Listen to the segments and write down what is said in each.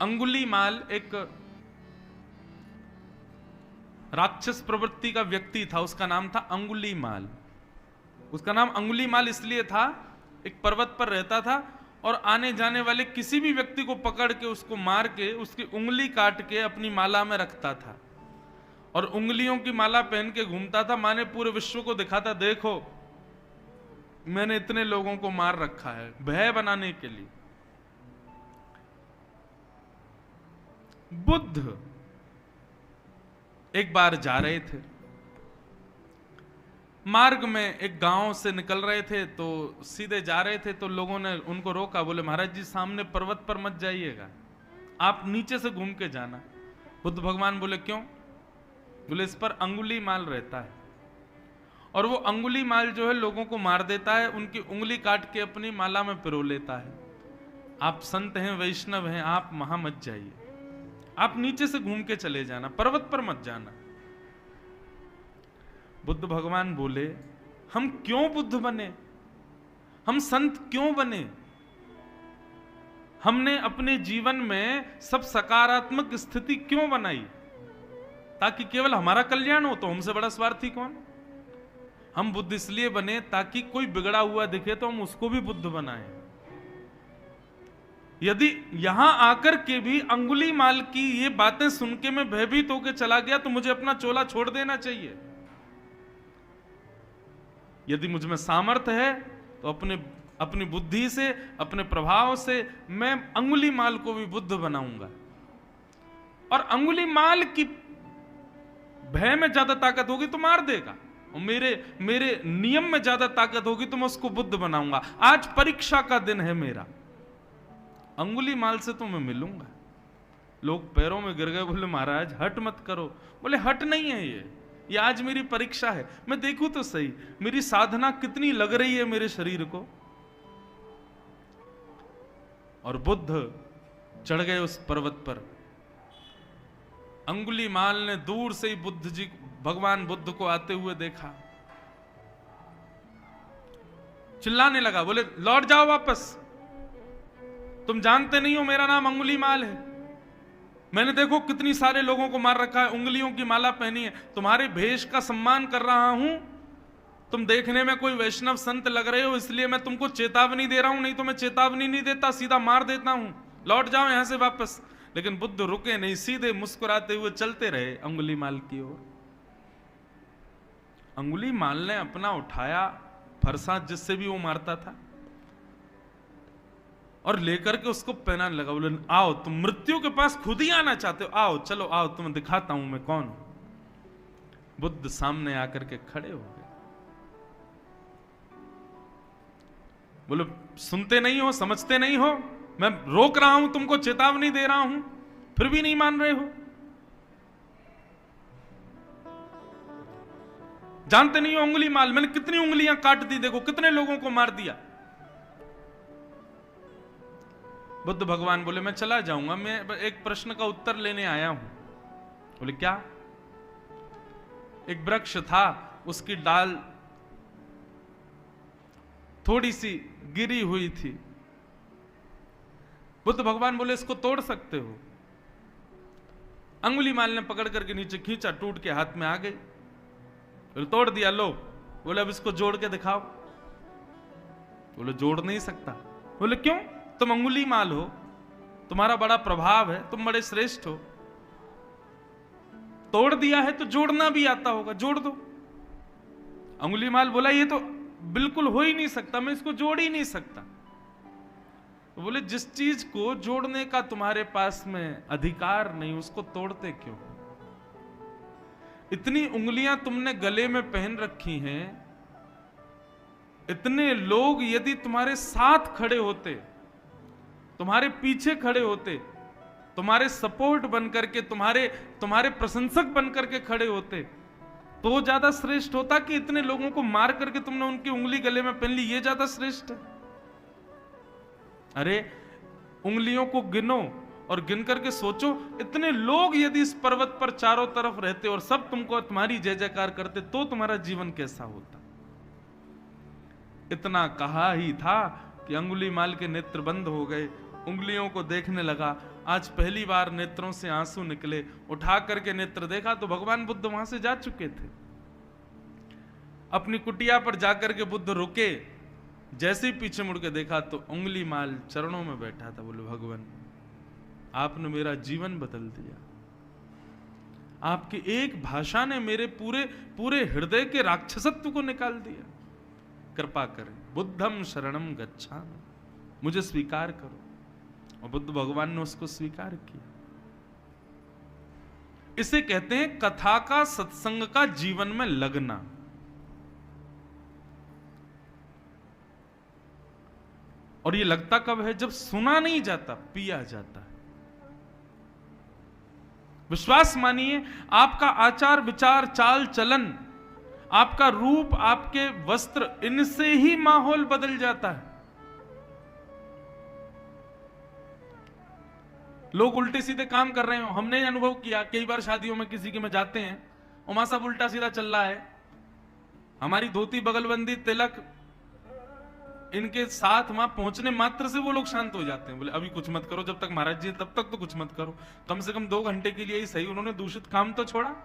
अंगुलीमाल एक राक्षस प्रवृत्ति का व्यक्ति था, उसका नाम था अंगुलीमाल। उसका नाम अंगुलीमाल इसलिए था, एक पर्वत पर रहता था और आने जाने वाले किसी भी व्यक्ति को पकड़ के उसको मार के उसकी उंगली काट के अपनी माला में रखता था और उंगलियों की माला पहन के घूमता था। माने पूरे विश्व को दिखाता, देखो मैंने इतने लोगों को मार रखा है, भय बनाने के लिए। बुद्ध एक बार जा रहे थे, मार्ग में एक गांव से निकल रहे थे, तो सीधे जा रहे थे, तो लोगों ने उनको रोका। बोले महाराज जी सामने पर्वत पर मत जाइएगा, आप नीचे से घूम के जाना। बुद्ध भगवान बोले क्यों? बोले इस पर अंगुलीमाल रहता है और वो अंगुलीमाल जो है लोगों को मार देता है, उनकी उंगली काट के अपनी माला में पिरो लेता है। आप संत हैं, वैष्णव हैं, आप वहां मत जाइए, आप नीचे से घूम के चले जाना, पर्वत पर मत जाना। बुद्ध भगवान बोले हम क्यों बुद्ध बने, हम संत क्यों बने? हमने अपने जीवन में सब सकारात्मक स्थिति क्यों बनाई? ताकि केवल हमारा कल्याण हो, तो हमसे बड़ा स्वार्थी कौन? हम बुद्ध इसलिए बने ताकि कोई बिगड़ा हुआ दिखे तो हम उसको भी बुद्ध बनाएं। यदि यहां आकर के भी अंगुलीमाल की ये बातें सुन के मैं भयभीत होकर चला गया तो मुझे अपना चोला छोड़ देना चाहिए। यदि मुझ में सामर्थ्य है तो अपनी बुद्धि से, अपने प्रभाव से मैं अंगुलीमाल को भी बुद्ध बनाऊंगा। और अंगुलीमाल की भय में ज्यादा ताकत होगी तो मार देगा, और मेरे नियम में ज्यादा ताकत होगी तो मैं उसको बुद्ध बनाऊंगा। आज परीक्षा का दिन है मेरा, अंगुलीमाल से तो मैं मिलूंगा। लोग पैरों में गिर गए, बोले महाराज हट मत करो। बोले हट नहीं है ये आज मेरी परीक्षा है, मैं देखूं तो सही मेरी साधना कितनी लग रही है मेरे शरीर को। और बुद्ध चढ़ गए उस पर्वत पर। अंगुलीमाल ने दूर से ही भगवान बुद्ध को आते हुए देखा, चिल्लाने लगा, बोले लौट जाओ वापस, तुम जानते नहीं हो मेरा नाम अंगुलीमाल है। मैंने देखो कितनी सारे लोगों को मार रखा है, उंगलियों की माला पहनी है, तुम्हारे भेष का सम्मान कर रहा हूं, तुम देखने में कोई वैष्णव संत लग रहे हो इसलिए मैं तुमको चेतावनी दे रहा हूं, नहीं तो मैं चेतावनी नहीं देता, सीधा मार देता हूं, लौट जाओ यहां से वापस। लेकिन बुद्ध रुके नहीं, सीधे मुस्कुराते हुए चलते रहे अंगुलीमाल की ओर। अंगुलीमाल ने अपना उठाया फरसा जिससे भी वो मारता था और लेकर के उसको पहनाने लगा। बोले आओ, तुम मृत्यु के पास खुद ही आना चाहते हो, आओ चलो आओ, तुम्हें दिखाता हूं मैं कौन हूं। बुद्ध सामने आकर के खड़े हो गए। बोले सुनते नहीं हो, समझते नहीं हो, मैं रोक रहा हूं तुमको, चेतावनी दे रहा हूं, फिर भी नहीं मान रहे हो। जानते नहीं हो अंगुलीमाल, मैंने कितनी उंगलियां काट दी, देखो कितने लोगों को मार दिया। बुद्ध भगवान बोले मैं चला जाऊंगा, मैं एक प्रश्न का उत्तर लेने आया हूं। बोले क्या? एक वृक्ष था, उसकी डाल थोड़ी सी गिरी हुई थी। बुद्ध भगवान बोले इसको तोड़ सकते हो? अंगुलीमाल ने पकड़ करके नीचे खींचा, टूट के हाथ में आ गई। बोले तोड़ दिया, लो। बोले अब इसको जोड़ के दिखाओ। बोले जोड़ नहीं सकता। बोले क्यों? तुम अंगुलीमाल हो, तुम्हारा बड़ा प्रभाव है, तुम बड़े श्रेष्ठ हो, तोड़ दिया है तो जोड़ना भी आता होगा, जोड़ दो। अंगुलीमाल बोला ये तो बिल्कुल हो ही नहीं सकता, मैं इसको जोड़ ही नहीं सकता। तो बोले जिस चीज को जोड़ने का तुम्हारे पास में अधिकार नहीं, उसको तोड़ते क्यों? इतनी उंगलियां तुमने गले में पहन रखी हैं, इतने लोग यदि तुम्हारे साथ खड़े होते, तुम्हारे पीछे खड़े होते, तुम्हारे सपोर्ट बनकर के, तुम्हारे प्रशंसक बनकर के खड़े होते, तो ज्यादा श्रेष्ठ होता कि इतने लोगों को मार करके तुमने उनकी उंगली गले में पहन ली, ये ज्यादा श्रेष्ठ है। अरे उंगलियों को गिनो और गिन करके सोचो, इतने लोग यदि इस पर्वत पर चारों तरफ रहते और सब तुमको तुम्हारी जय जयकार करते तो तुम्हारा जीवन कैसा होता। इतना कहा ही था कि अंगुलीमाल के नेत्र बंद हो गए, उंगलियों को देखने लगा। आज पहली बार नेत्रों से आंसू निकले। उठा करके नेत्र देखा तो भगवान बुद्ध वहां से जा चुके थे। अपनी कुटिया पर जाकर के बुद्ध रुके। जैसे ही पीछे मुड़ के देखा तो उंगली माल चरणों में बैठा था। बोले भगवान, आपने मेरा जीवन बदल दिया। आपकी एक भाषा ने मेरे पूरे पूरे हृदय के राक्षसत्व को निकाल दिया। कृपा करें, बुद्धम शरणम गच्छामि, मुझे स्वीकार करो। और बुद्ध भगवान ने उसको स्वीकार किया। इसे कहते हैं कथा का, सत्संग का जीवन में लगना। और ये लगता कब है? जब सुना नहीं जाता, पिया जाता है। विश्वास मानिए, आपका आचार विचार चाल चलन, आपका रूप, आपके वस्त्र, इनसे ही माहौल बदल जाता है। लोग उल्टे सीधे काम कर रहे हो, हमने अनुभव किया। कई बार शादियों में किसी के में जाते हैं, उमा साहब उल्टा सीधा चल रहा है। हमारी धोती, बगलबंदी, तिलक, इनके साथ वहां पहुंचने मात्र से वो लोग शांत हो जाते हैं। बोले अभी कुछ मत करो, जब तक महाराज जी तब तक तो कुछ मत करो। कम से कम 2 घंटे के लिए ही सही, उन्होंने दूषित काम तो छोड़ा।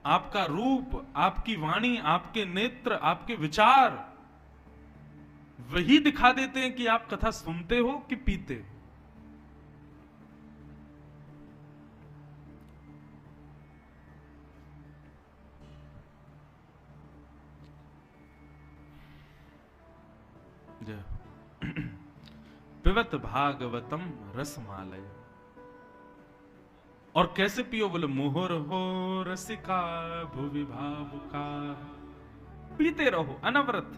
आपका रूप, आपकी वाणी, आपके नेत्र, आपके विचार वही दिखा देते हैं कि आप कथा सुनते हो कि पीते हो। पिबत भागवतम रसमालय। और कैसे पियो? बोले मोहर हो रसिका भुवि भावुका। पीते रहो अनवरत,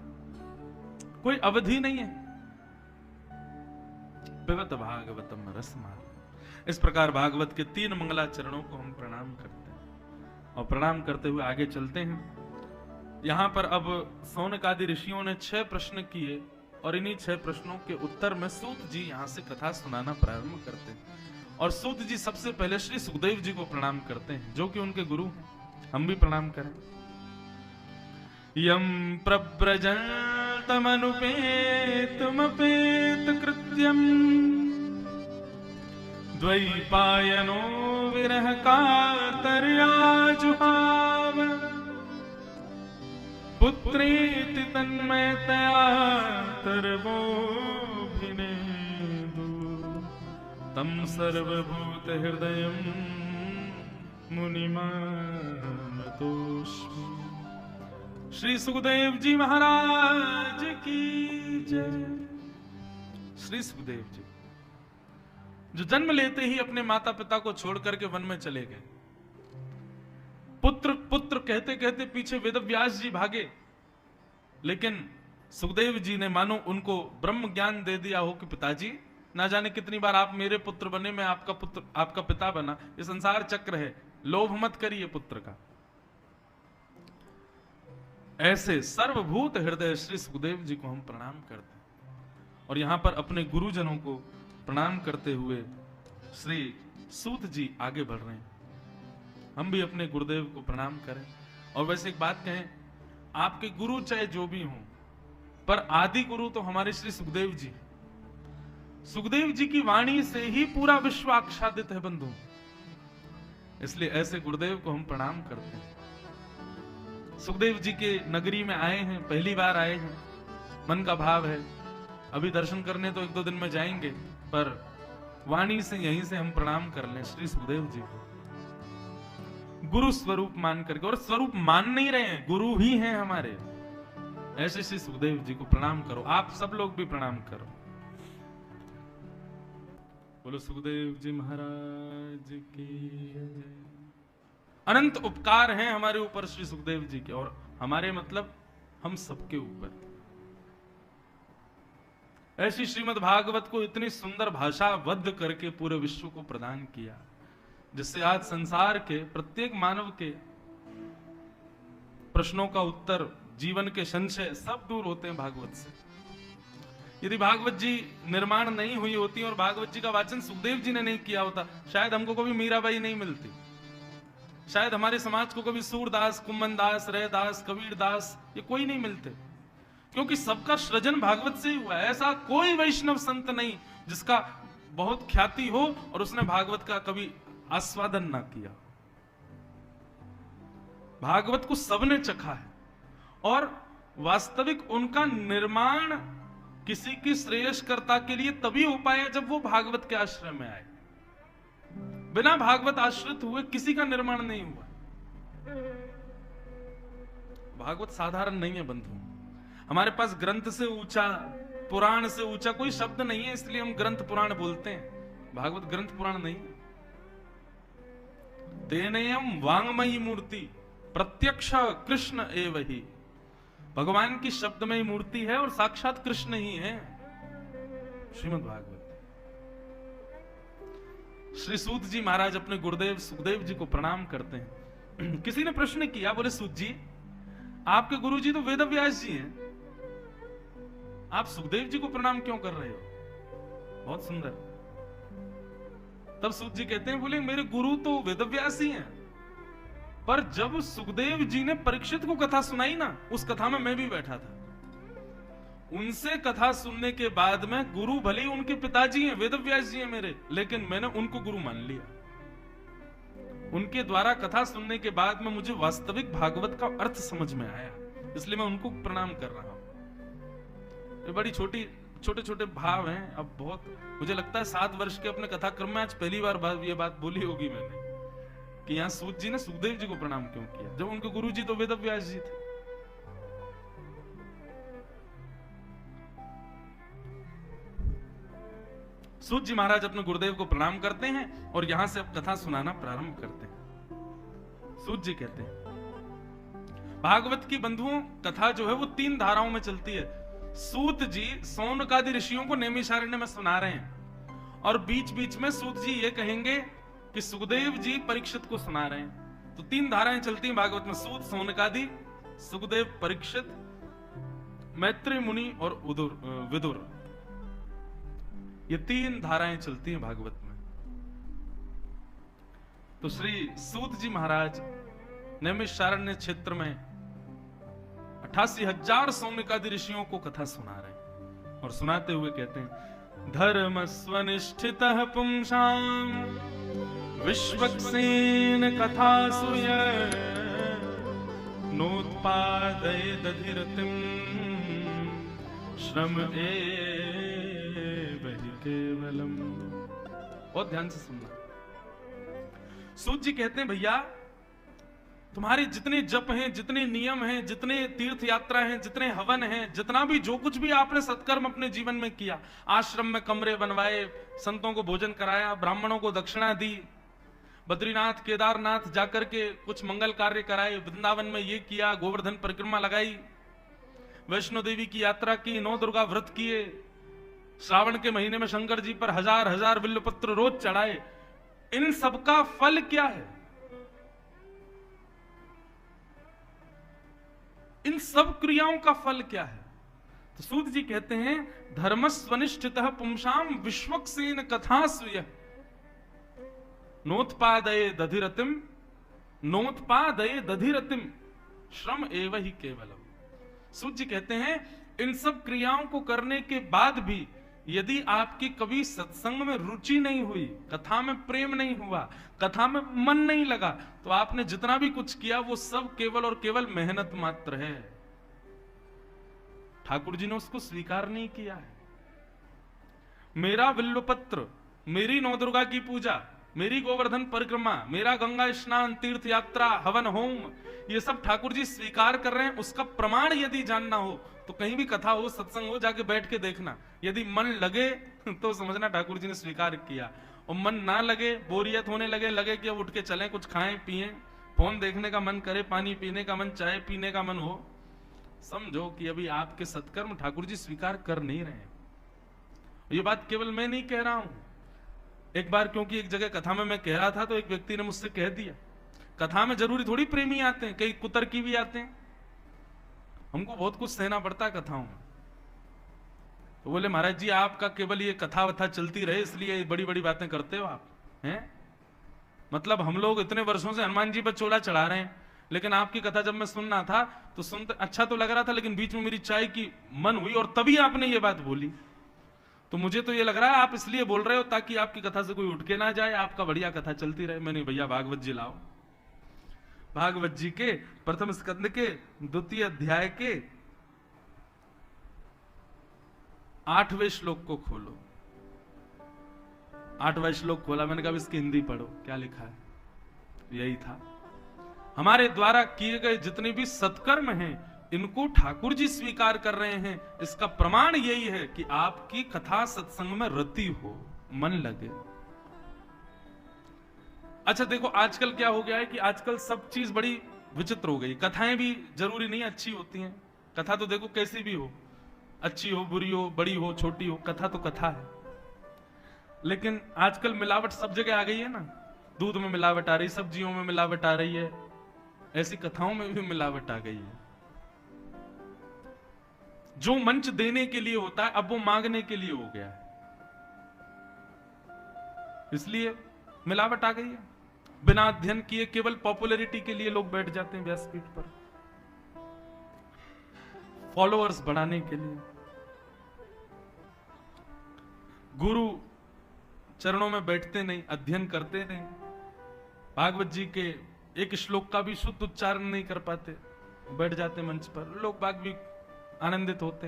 कोई अवधि नहीं है। पिबत भागवतम रसमालय। इस प्रकार भागवत के 3 मंगलाचरणों को हम प्रणाम करते हैं। और प्रणाम करते हुए आगे चलते हैं। यहां पर अब सौनक आदि ऋषियों ने 6 प्रश्न किए और इन्हीं 6 प्रश्नों के उत्तर में सूत जी यहां से कथा सुनाना प्रारंभ करते हैं। और सूत जी सबसे पहले श्री सुखदेव जी को प्रणाम करते हैं, जो कि उनके गुरु हैं। हम भी प्रणाम करें। यम प्रव्रजन्तमनुपेतमपेत कृत्यम द्वैपायनो विरह कातर्या जुहाव पुत्रेति तन्मयतया तरवोभिनेदु तम सर्वभूत हृदयं मुनिमानतोस्मि। श्री सुखदेव जी महाराज की जय। श्री सुखदेव जी जो जन्म लेते ही अपने माता पिता को छोड़ करके वन में चले गए। पुत्र पुत्र कहते कहते पीछे वेदव्यास जी भागे, लेकिन सुखदेव जी ने मानो उनको ब्रह्म ज्ञान दे दिया हो कि पिताजी, ना जाने कितनी बार आप मेरे पुत्र बने, मैं आपका पुत्र, आपका पिता बना। ये संसार चक्र है, लोभ मत करिए पुत्र का। ऐसे सर्वभूत हृदय श्री सुखदेव जी को हम प्रणाम करते हैं। और यहां पर अपने गुरुजनों को प्रणाम करते हुए श्री सूत जी आगे बढ़ रहे हैं। हम भी अपने गुरुदेव को प्रणाम करें। और वैसे एक बात कहें, आपके गुरु चाहे जो भी हों, पर आदि गुरु तो हमारे श्री सुखदेव जी। सुखदेव जी की वाणी से ही पूरा विश्व आच्छादित है बंधु। इसलिए ऐसे गुरुदेव को हम प्रणाम करते हैं। सुखदेव जी के नगरी में आए हैं, पहली बार आए हैं, मन का भाव है। अभी दर्शन करने तो 1-2 दिन में जाएंगे, पर वाणी से यहीं से हम प्रणाम कर लें श्री सुखदेव जी को, गुरु स्वरूप मान करके। और स्वरूप मान नहीं रहे हैं, गुरु ही हैं हमारे। ऐसे श्री सुखदेव जी को प्रणाम करो। आप सब लोग भी प्रणाम करो। बोलो सुखदेव जी महाराज की जय। अनंत उपकार हैं हमारे ऊपर श्री सुखदेव जी के, और हमारे मतलब हम सबके ऊपर। ऐसी श्रीमद् भागवत को इतनी सुंदर भाषाबद्ध करके पूरे विश्व को प्रदान किया, जिससे आज संसार के प्रत्येक मानव के प्रश्नों का उत्तर, जीवन के संशय सब दूर होते हैं भागवत से। यदि भागवत जी निर्माण नहीं हुई होती और भागवत जी का वाचन सुखदेव जी ने नहीं किया होता, शायद हमको कभी मीराबाई नहीं मिलती, शायद हमारे समाज को कभी सूरदास, कुम्मनदास, रैदास, कबीरदास ये कोई नहीं मिलते। क्योंकि सबका सृजन भागवत से ही हुआ है। ऐसा कोई वैष्णव संत नहीं जिसका बहुत ख्याति हो और उसने भागवत का कभी आस्वादन ना किया। भागवत को सबने चखा है और वास्तविक उनका निर्माण किसी की श्रेयस्कर्ता के लिए तभी हो पाया जब वो भागवत के आश्रय में आए। बिना भागवत आश्रित हुए किसी का निर्माण नहीं हुआ। भागवत साधारण नहीं है बंधु। हमारे पास ग्रंथ से ऊंचा, पुराण से ऊंचा कोई शब्द नहीं है, इसलिए हम ग्रंथ पुराण बोलते हैं। भागवत ग्रंथ पुराण नहीं है। तेनेयम वांगमयी मूर्ति प्रत्यक्ष कृष्ण एव ही। भगवान की शब्दमयी मूर्ति है और साक्षात कृष्ण ही है। श्रीमद् भागवत। श्री सूत जी महाराज अपने गुरुदेव सुखदेव जी को प्रणाम करते हैं। किसी ने प्रश्न किया, बोले सूत जी आपके गुरु जी तो वेद व्यास जी हैं, आप सुखदेव जी को प्रणाम क्यों कर रहे हो? बहुत सुंदर। तब सूत जी कहते हैं, बोले मेरे गुरु तो वेद व्यास ही हैं, पर जब सुखदेव जी ने परीक्षित को कथा सुनाई ना, उस कथा में मैं भी बैठा था। उनसे कथा सुनने के बाद में गुरु भले ही उनके पिताजी हैं, वेद व्यास जी हैं मेरे, लेकिन मैंने उनको गुरु मान लिया। उनके द्वारा कथा सुनने के बाद में मुझे वास्तविक भागवत का अर्थ समझ में आया, इसलिए मैं उनको प्रणाम कर रहा हूं। ये बड़ी छोटे छोटे भाव हैं। अब बहुत मुझे लगता है 7 वर्ष के अपने कथाक्रम में आज पहली बार ये बात बोली होगी मैंने कि यहां सूत जी ने सुखदेव जी को प्रणाम क्यों किया, जब उनके गुरु जी तो वेद व्यास जी थे। सूत जी महाराज अपने गुरुदेव को प्रणाम करते हैं और यहां से अब कथा सुनाना प्रारंभ करते हैं। सूत जी कहते हैं, भागवत की बंधुओं कथा जो है वो 3 धाराओं में चलती है। सूत जी सौनकादि ऋषियों को नैमिषारण्य में सुना रहे हैं और बीच बीच में सूत जी ये कहेंगे कि सुखदेव जी परीक्षित को सुना रहे हैं। तो 3 धाराएं चलती हैं भागवत में, सूत सौनकादि, सुखदेव परीक्षित, मैत्री मुनि और विदुर। ये 3 धाराएं चलती हैं भागवत में। तो श्री सूत जी महाराज नैमिषारण्य क्षेत्र में 88,000 सौनकादि ऋषियों को कथा सुना रहे हैं और सुनाते हुए कहते हैं, धर्म स्वनिष्ठितः पुंसाम विश्वक्सेन कथा सूय नोत्पादये दधिरतिम श्रम एव हि केवलम। बहुत ध्यान से सुनना। सूत जी कहते हैं, भैया तुम्हारे जितने जप हैं, जितने नियम हैं, जितने तीर्थ यात्रा हैं, जितने हवन हैं, जितना भी जो कुछ भी आपने सत्कर्म अपने जीवन में किया, आश्रम में कमरे बनवाए, संतों को भोजन कराया, ब्राह्मणों को दक्षिणा दी, बद्रीनाथ केदारनाथ जाकर के कुछ मंगल कार्य कराए, वृंदावन में ये किया, गोवर्धन परिक्रमा लगाई, वैष्णो देवी की यात्रा की, 9 दुर्गा व्रत किए, श्रावण के महीने में शंकर जी पर 1000 बिल्वपत्र रोज चढ़ाए। इन सबका फल क्या है? इन सब क्रियाओं का फल क्या है? तो सूत जी कहते हैं, धर्मस्वनिष्ठितः पुंसाम विश्वक्सेन कथासूय नोत्पादये दधिरतिम श्रम एव ही केवलम। सूत जी कहते हैं, इन सब क्रियाओं को करने के बाद भी यदि आपकी कभी सत्संग में रुचि नहीं हुई, कथा में प्रेम नहीं हुआ, कथा में मन नहीं लगा, तो आपने जितना भी कुछ किया वो सब केवल और केवल मेहनत मात्र है। ठाकुर जी ने उसको स्वीकार नहीं किया है। मेरा बिल्वपत्र, मेरी 9 दुर्गा की पूजा, मेरी गोवर्धन परिक्रमा, मेरा गंगा स्नान, तीर्थ यात्रा, हवन होम, ये सब ठाकुर जी स्वीकार कर रहे हैं। उसका प्रमाण यदि जानना हो तो कहीं भी कथा हो, सत्संग हो, जाके बैठ के देखना। यदि मन लगे तो समझना ठाकुर जी ने स्वीकार किया, और मन ना लगे, बोरियत होने लगे कि अब उठ के चलें, कुछ खाएं पिएं, फोन देखने का मन करे, पानी पीने का मन, चाय पीने का मन हो, समझो कि अभी आपके सत्कर्म ठाकुर जी स्वीकार कर नहीं रहे हैं। ये बात केवल मैं नहीं कह रहा हूं। एक बार क्योंकि एक जगह कथा में मैं कह रहा था तो एक व्यक्ति ने मुझसे कह दिया, कथा में जरूरी थोड़ी प्रेमी आते हैं, कई कुतर्की भी आते हैं, हमको बहुत कुछ सहना पड़ता है कथाओं में। तो बोले, महाराज जी आपका केवल ये कथा वथा चलती रहे इसलिए बड़ी बड़ी बातें करते हो आप हैं? मतलब हम लोग इतने वर्षों से हनुमान जी पर चोला चढ़ा रहे हैं, लेकिन आपकी कथा जब मैं सुनना था तो सुनते अच्छा तो लग रहा था, लेकिन बीच में मेरी चाय की मन हुई और तभी आपने ये बात बोली। तो मुझे तो ये लग रहा है आप इसलिए बोल रहे हो ताकि आपकी कथा से कोई उठ के ना जाए, आपका बढ़िया कथा चलती रहे। मैंने भैया भागवत जी लाओ, भागवत जी के प्रथम स्कंद के 2 अध्याय के 8वें श्लोक को खोलो। 8वां श्लोक खोला, मैंने कहा इसकी हिंदी पढ़ो, क्या लिखा है। यही था, हमारे द्वारा किए गए जितने भी सत्कर्म हैं इनको ठाकुर जी स्वीकार कर रहे हैं। इसका प्रमाण यही है कि आपकी कथा सत्संग में रति हो, मन लगे। अच्छा देखो आजकल क्या हो गया है कि आजकल सब चीज बड़ी विचित्र हो गई। कथाएं भी जरूरी नहीं अच्छी होती हैं। कथा तो देखो कैसी भी हो, अच्छी हो, बुरी हो, बड़ी हो, छोटी हो, कथा तो कथा है। लेकिन आजकल मिलावट सब जगह आ गई है ना। दूध में मिलावट आ रही, सब्जियों में मिलावट आ रही है, ऐसी कथाओं में भी मिलावट आ गई है। जो मंच देने के लिए होता है अब वो मांगने के लिए हो गया है, इसलिए मिलावट आ गई है। बिना अध्ययन किए केवल पॉपुलैरिटी के लिए लोग बैठ जाते हैं व्यासपीठ पर, फॉलोअर्स बढ़ाने के लिए। गुरु चरणों में बैठते नहीं, अध्ययन करते नहीं, भागवत जी के एक श्लोक का भी शुद्ध उच्चारण नहीं कर पाते, बैठ जाते मंच पर। लोग बाग भी आनंदित होते।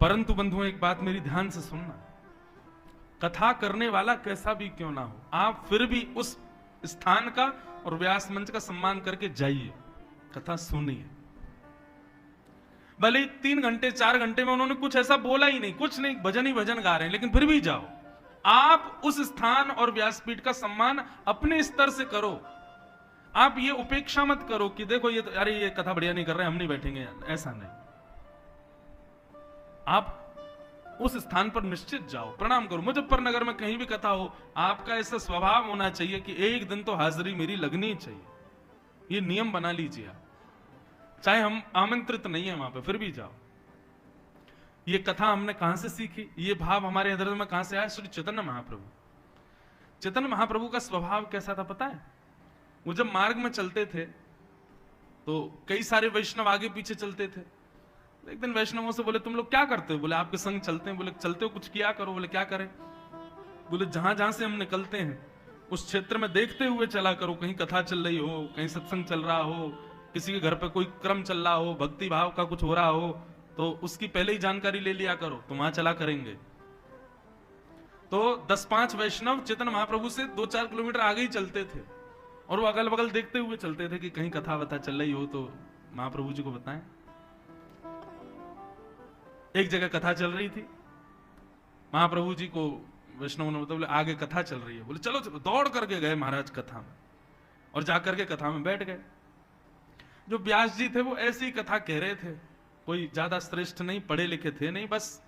परंतु बंधुओं एक बात मेरी ध्यान से सुनना, कथा करने वाला कैसा भी क्यों ना हो, आप फिर भी उस स्थान का और व्यास मंच का सम्मान करके जाइए, कथा सुनिए। भले 3 घंटे 4 घंटे में उन्होंने कुछ ऐसा बोला ही नहीं, कुछ नहीं, भजन ही भजन गा रहे हैं, लेकिन फिर भी जाओ। आप उस स्थान और व्यासपीठ का सम्मान अपने स्तर से करो। आप ये उपेक्षा मत करो कि देखो ये तो, अरे ये कथा बढ़िया नहीं कर रहे, हम नहीं बैठेंगे, ऐसा नहीं। आप उस स्थान पर निश्चित जाओ, प्रणाम करो। मुजफ्फरनगर में कहीं भी कथा हो, आपका ऐसा स्वभाव होना चाहिए कि एक दिन तो हाजिरी मेरी लगनी चाहिए। ये नियम बना लीजिए आप, चाहे हम आमंत्रित नहीं है वहां पे, फिर भी जाओ। ये कथा हमने कहां से सीखी, ये भाव हमारे हृदय में कहां से आया? श्री चैतन्य महाप्रभु। चैतन्य महाप्रभु का स्वभाव कैसा था पता है? वो जब मार्ग में चलते थे तो कई सारे वैष्णव आगे पीछे चलते थे। एक दिन वैष्णवों से बोले तुम लोग क्या करते हो? बोले आपके संग चलते हैं। बोले चलते हो, कुछ किया करो। बोले क्या करें? बोले जहां जहां से हम निकलते हैं उस क्षेत्र में देखते हुए चला करो, कहीं कथा चल रही हो, कहीं सत्संग चल रहा हो, किसी के घर पे कोई क्रम चल रहा हो, भक्ति भाव का कुछ हो रहा हो, तो उसकी पहले ही जानकारी ले लिया करो, तो वहां चला करेंगे। तो 10-5 वैष्णव चेतन महाप्रभु से 2-4 किलोमीटर आगे ही चलते थे और वो अगल बगल देखते हुए चलते थे कि कहीं कथा वथा चल रही हो तो महाप्रभु जी को बताएं। एक जगह कथा चल रही थी, महाप्रभु जी को वैष्णव ने बोले आगे कथा चल रही है। बोले चलो चलो, दौड़ करके गए महाराज कथा में और जाकर के कथा में बैठ गए। जो व्यास जी थे वो ऐसी ही कथा कह रहे थे, कोई ज्यादा श्रेष्ठ नहीं, पढ़े लिखे थे नहीं, बस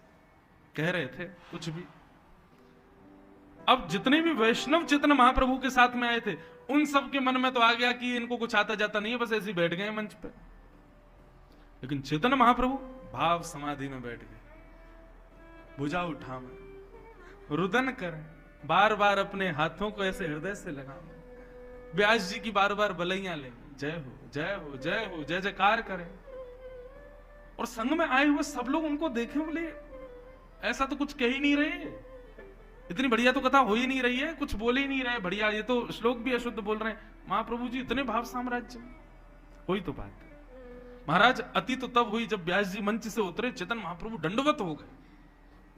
कह रहे थे कुछ भी। अब जितने भी वैष्णव चेतन महाप्रभु के साथ में आए थे उन सब के मन में तो आ गया कि इनको कुछ आता जाता नहीं है, बस ऐसे ही बैठ गए मंच पे। लेकिन चेतन महाप्रभु भाव समाधि में बैठ गए, भुजा उठावे, रुदन करें, बार बार अपने हाथों को ऐसे हृदय से लगाएं, व्यास जी की बार बार बलैया लें, जय हो जय हो जय हो, जय जयकार करें। और संग में आए हुए सब लोग उनको देखें, बोले ऐसा तो कुछ कह ही नहीं रहे, इतनी बढ़िया तो कथा हो ही नहीं रही है, कुछ बोल ही नहीं रहे बढ़िया, ये तो श्लोक भी अशुद्ध बोल रहे हैं। महाप्रभु जी इतने भाव साम्राज्य में, कोई तो बात है। महाराज अति तो तब हुई जब व्यास जी मंच से उतरे, चेतन महाप्रभु दंडवत हो गए।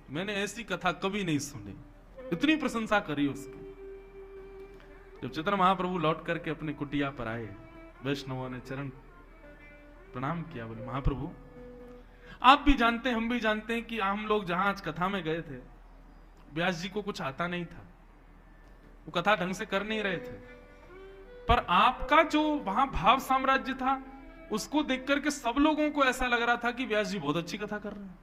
मैंने ऐसी कथा कभी नहीं सुनी, इतनी प्रशंसा करी उसकी। जब चेतन महाप्रभु लौट करके अपने कुटिया पर आए, वैष्णवों ने चरण प्रणाम किया, बोले महाप्रभु आप भी जानते हैं, हम भी जानते हैं कि हम लोग जहां आज कथा में गए थे व्यास जी को कुछ आता नहीं था, वो कथा ढंग से कर नहीं रहे थे, पर आपका जो वहां भाव साम्राज्य था उसको देख करके सब लोगों को ऐसा लग रहा था कि व्यास जी बहुत अच्छी कथा कर रहे हैं।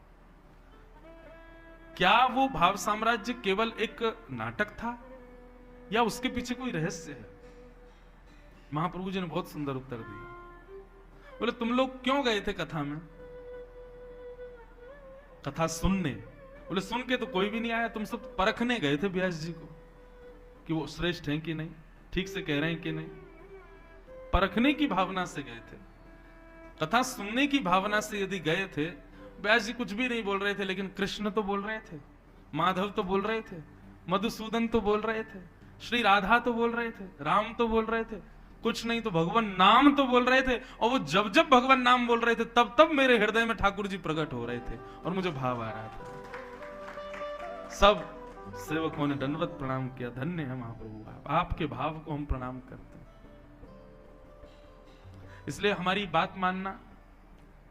क्या वो भाव साम्राज्य केवल एक नाटक था या उसके पीछे कोई रहस्य है? महाप्रभु जी ने बहुत सुंदर उत्तर दिया। बोले तुम लोग क्यों गए थे कथा में? कथा सुनने। बोले सुन के तो कोई भी नहीं आया, तुम सब परखने गए थे व्यास जी को कि वो श्रेष्ठ हैं कि नहीं, ठीक से कह रहे हैं कि नहीं। परखने की भावना से गए थे, कथा सुनने की भावना से यदि गए थे, व्यास जी कुछ भी नहीं बोल रहे थे, लेकिन कृष्ण तो बोल रहे थे, माधव तो बोल रहे थे, मधुसूदन तो बोल रहे थे, श्री राधा तो बोल रहे थे, राम तो बोल रहे थे, कुछ नहीं तो भगवान नाम तो बोल रहे थे। और वो जब जब भगवान नाम बोल रहे थे तब तब मेरे हृदय में ठाकुर जी प्रकट हो रहे थे और मुझे भाव आ रहा था। सब सेवकों ने दंडवत प्रणाम किया, धन्य है महाप्रभु, आपके भाव को हम प्रणाम करते हैं। इसलिए हमारी बात मानना,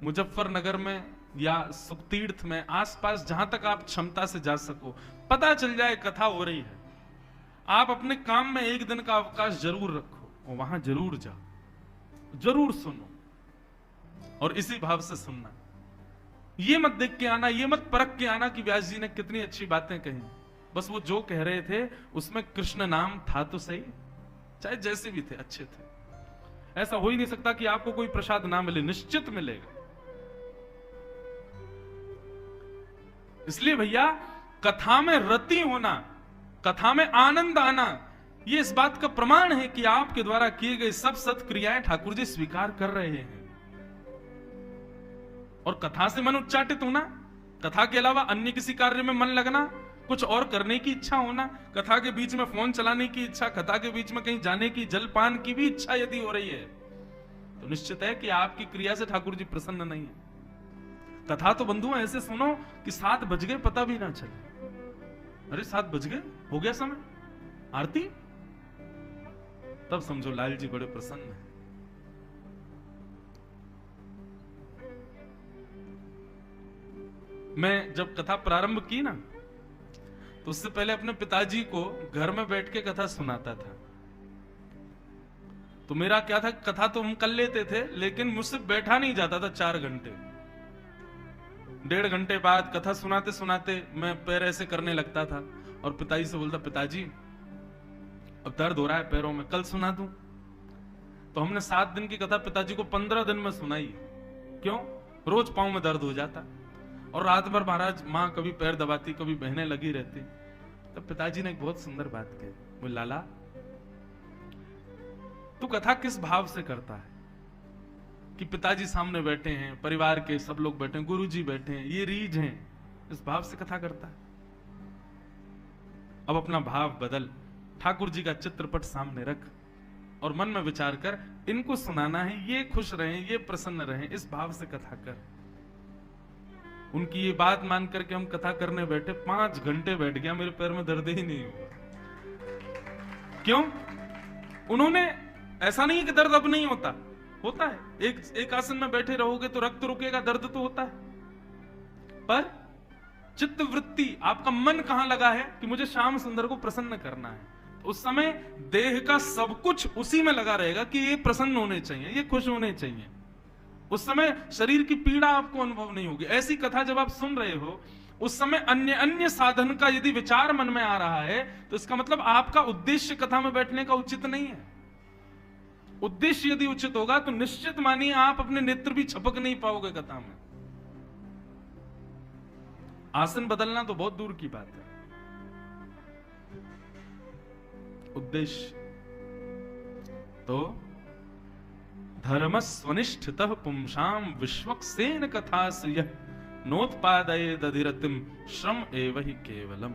मुजफ्फरनगर में या सुखतीर्थ में आसपास जहां तक आप क्षमता से जा सको, पता चल जाए कथा हो रही है, आप अपने काम में एक दिन का अवकाश जरूर रखो और वहां जरूर जाओ, जरूर सुनो और इसी भाव से सुनना। ये मत देख के आना, ये मत परख के आना कि व्यास जी ने कितनी अच्छी बातें कही, बस वो जो कह रहे थे उसमें कृष्ण नाम था तो सही, चाहे जैसे भी थे अच्छे थे। ऐसा हो ही नहीं सकता कि आपको कोई प्रसाद ना मिले, निश्चित मिलेगा। इसलिए भैया कथा में रति होना, कथा में आनंद आना, ये इस बात का प्रमाण है कि आपके द्वारा किए गए सब सत्क्रियाएं ठाकुर जी स्वीकार कर रहे हैं। और कथा से मन उच्चाटित होना, कथा के अलावा अन्य किसी कार्य में मन लगना, कुछ और करने की इच्छा होना, कथा के बीच में फोन चलाने की इच्छा, कथा के बीच में कहीं जाने की, जलपान की भी इच्छा यदि हो रही है तो निश्चित है कि आपकी क्रिया से ठाकुर जी प्रसन्न नहीं है। कथा तो बंधुओं ऐसे सुनो कि 7 बज गए पता भी ना चले, अरे 7 बज गए, हो गया समय, आरती, तब समझो लाल जी बड़े प्रसन्न हैं। मैं जब कथा प्रारंभ की ना, तो उससे पहले अपने पिताजी को घर में बैठ के कथा सुनाता था। तो मेरा क्या था, कथा तो हम कर लेते थे लेकिन मुझसे बैठा नहीं जाता था 4 घंटे। 1.5 घंटे बाद कथा सुनाते सुनाते मैं पैर ऐसे करने लगता था और पिताजी से बोलता, पिताजी अब दर्द हो रहा है पैरों में, कल सुना दूं। तो हमने 7 दिन की कथा पिताजी को 15 दिन में सुनाई। क्यों? रोज पांव में दर्द हो जाता और रात भर महाराज माँ कभी पैर दबाती, कभी बहने लगी रहती। तब पिताजी ने एक बहुत सुंदर बात कही, बोले लाला तू कथा किस भाव से करता है कि पिताजी सामने बैठे हैं, परिवार के सब लोग बैठे हैं, गुरुजी बैठे हैं, ये रीझ हैं, इस भाव से कथा करता है। अब अपना भाव बदल, ठाकुर जी का चित्रपट सामने रख और मन में विचार कर, इनको सुनाना है, ये खुश रहें, ये प्रसन्न रहें, इस भाव से कथा कर। उनकी ये बात मान करके हम कथा करने बैठे, 5 घंटे बैठ गया, मेरे पैर में दर्द ही नहीं हुआ। क्यों? उन्होंने ऐसा नहीं कि दर्द अब नहीं होता, होता है। एक आसन में बैठे रहोगे तो रक्त रुकेगा, दर्द तो होता है, पर चित्त वृत्ति, आपका मन कहां लगा है कि मुझे श्याम सुंदर को प्रसन्न करना है, तो उस समय देह का सब कुछ उसी में लगा रहेगा कि ये प्रसन्न होने चाहिए, ये खुश होने चाहिए। उस समय शरीर की पीड़ा आपको अनुभव नहीं होगी। ऐसी कथा जब आप सुन रहे हो, उस समय अन्य अन्य साधन का यदि विचार मन में आ रहा है तो इसका मतलब आपका उद्देश्य कथा में बैठने का उचित नहीं है। उद्देश्य यदि उचित होगा तो निश्चित मानिए आप अपने नेत्र भी छपक नहीं पाओगे कथा में। आसन बदलना तो बहुत दूर की बात है, उद्देश्य तो धर्म स्वनिष्ठितः पुंसाम विश्वक्सेन कथास्य यः नोत्पादयेद अधिरतिम श्रम एव हि केवलम।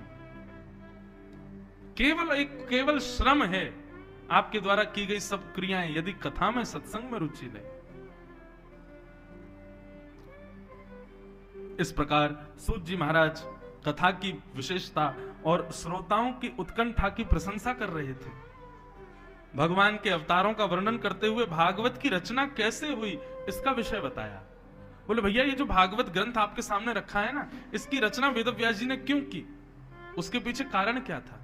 केवल श्रम है आपके द्वारा की गई सब क्रियाएं यदि कथा में, सत्संग में रुचि ले। इस प्रकार सूत जी महाराज कथा की विशेषता और श्रोताओं की उत्कंठा की प्रशंसा कर रहे थे। भगवान के अवतारों का वर्णन करते हुए भागवत की रचना कैसे हुई इसका विषय बताया। बोले भैया ये जो भागवत ग्रंथ आपके सामने रखा है ना, इसकी रचना वेदव्यास जी ने क्यों की, उसके पीछे कारण क्या था।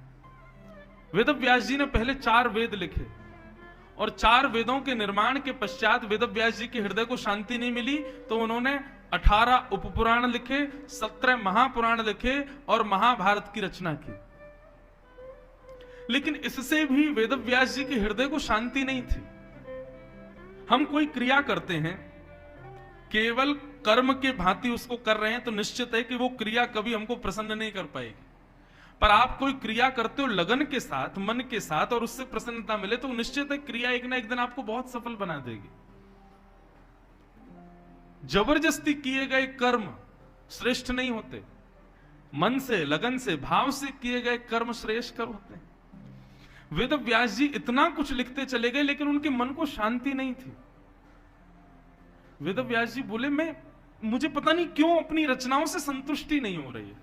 वेदव्यास जी ने पहले 4 वेद लिखे और 4 वेदों के निर्माण के पश्चात वेदव्यास जी के हृदय को शांति नहीं मिली तो उन्होंने 18 उपपुराण लिखे, 17 महापुराण लिखे और महाभारत की रचना की। लेकिन इससे भी वेदव्यास जी के हृदय को शांति नहीं थी। हम कोई क्रिया करते हैं, केवल कर्म के भांति उसको कर रहे हैं तो निश्चित है कि वो क्रिया कभी हमको प्रसन्न नहीं कर पाएगी। पर आप कोई क्रिया करते हो लगन के साथ, मन के साथ, और उससे प्रसन्नता मिले, तो निश्चित है क्रिया एक ना एक दिन आपको बहुत सफल बना देगी। जबरदस्ती किए गए कर्म श्रेष्ठ नहीं होते, मन से, लगन से, भाव से किए गए कर्म श्रेष्ठ कर्म होते हैं। वेद व्यास जी इतना कुछ लिखते चले गए, लेकिन उनके मन को शांति नहीं थी। वेद व्यास जी बोले, मुझे पता नहीं क्यों अपनी रचनाओं से संतुष्टि नहीं हो रही है।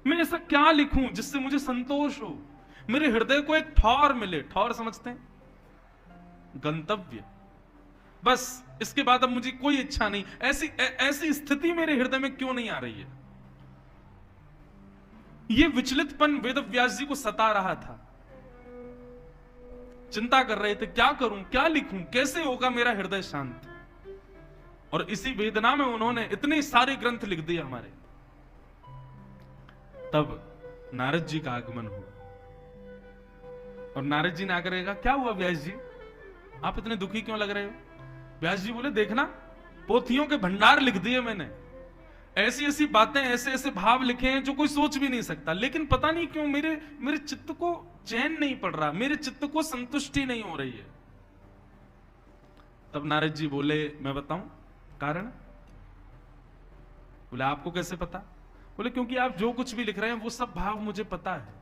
मैं ऐसा क्या लिखूं जिससे मुझे संतोष हो, मेरे हृदय को एक ठौर मिले। ठौर समझते हैं? गंतव्य। बस इसके बाद अब मुझे कोई इच्छा नहीं। ऐसी स्थिति मेरे हृदय में क्यों नहीं आ रही है? ये विचलितपन वेद व्यास जी को सता रहा था। चिंता कर रहे थे, क्या करूं, क्या लिखूं, कैसे होगा मेरा हृदय शांत। और इसी वेदना में उन्होंने इतने सारे ग्रंथ लिख दिए हमारे। तब नारद जी का आगमन हुआ, और नारद जी ने आकर कहा, क्या हुआ व्यास जी, आप इतने दुखी क्यों लग रहे हो? व्यास जी बोले, देखना, पोथियों के भंडार लिख दिए मैंने, ऐसी ऐसी बातें, ऐसे ऐसे भाव लिखे हैं जो कोई सोच भी नहीं सकता, लेकिन पता नहीं क्यों मेरे चित्त को चैन नहीं पड़ रहा, मेरे चित्त को संतुष्टि नहीं हो रही है। तब नारद जी बोले, मैं बताऊं कारण? बोले, आपको कैसे पता? बोले, क्योंकि आप जो कुछ भी लिख रहे हैं वो सब भाव मुझे पता है,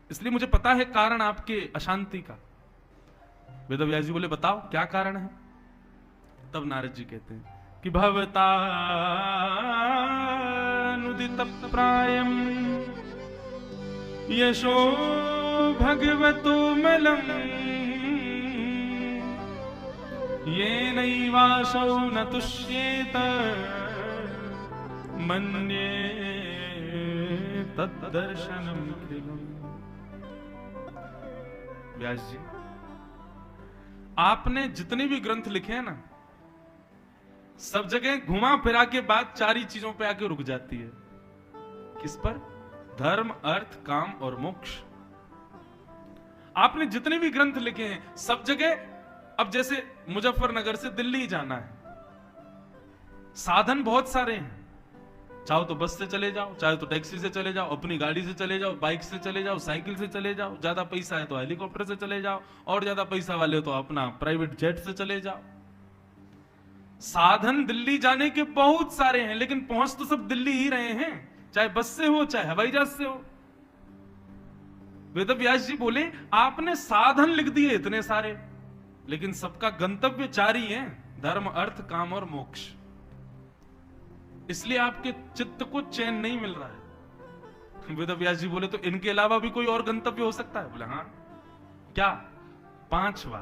इसलिए मुझे पता है कारण आपके अशांति का। वेद व्यास जी बोले, बताओ क्या कारण है? तब नारद जी कहते हैं कि भवतानुदित प्रायम यशो भगवतो मलम येनैवासौ न तुष्येत मन्ये तद्दर्शनम कृतम्। व्यास जी, आपने जितने भी ग्रंथ लिखे हैं ना, सब जगह घुमा फिरा के बात चार ही चीजों पे आके रुक जाती है। किस पर? धर्म, अर्थ, काम और मोक्ष। आपने जितने भी ग्रंथ लिखे हैं सब जगह, अब जैसे मुजफ्फरनगर से दिल्ली जाना है, साधन बहुत सारे हैं, चाहो तो बस से चले जाओ, चाहे तो टैक्सी से चले जाओ, अपनी गाड़ी से चले जाओ, बाइक से चले जाओ, साइकिल से चले जाओ, ज्यादा पैसा है तो हेलीकॉप्टर से चले जाओ, और ज्यादा पैसा वाले तो अपना प्राइवेट जेट से चले जाओ। साधन दिल्ली जाने के बहुत सारे हैं, लेकिन पहुंच तो सब दिल्ली ही रहे हैं, चाहे बस से हो चाहे हवाई जहाज से हो। वेद व्यास जी बोले, आपने साधन लिख दिए इतने सारे, लेकिन सबका गंतव्य चार ही है, धर्म, अर्थ, काम और मोक्ष। इसलिए आपके चित्त को चैन नहीं मिल रहा है। वेद व्यास जी बोले, तो इनके अलावा भी कोई और गंतव्य हो सकता है? बोले, हाँ। क्या? पांचवा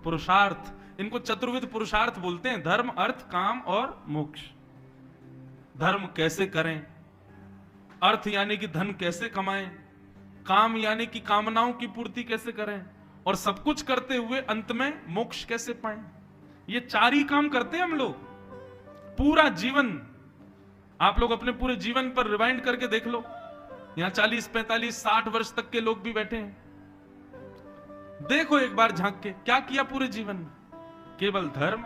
पुरुषार्थ। इनको चतुर्विध पुरुषार्थ बोलते हैं, धर्म, अर्थ, काम और मोक्ष। धर्म कैसे करें, अर्थ यानी कि धन कैसे कमाएं, काम यानी कि कामनाओं की पूर्ति कैसे करें, और सब कुछ करते हुए अंत में मोक्ष कैसे पाएं। ये चार ही काम करते हैं हम लोग पूरा जीवन। आप लोग अपने पूरे जीवन पर रिवाइंड करके देख लो, यहां 40, 45, 60 वर्ष तक के लोग भी बैठे हैं। देखो एक बार झांक के, क्या किया पूरे जीवन में? केवल धर्म,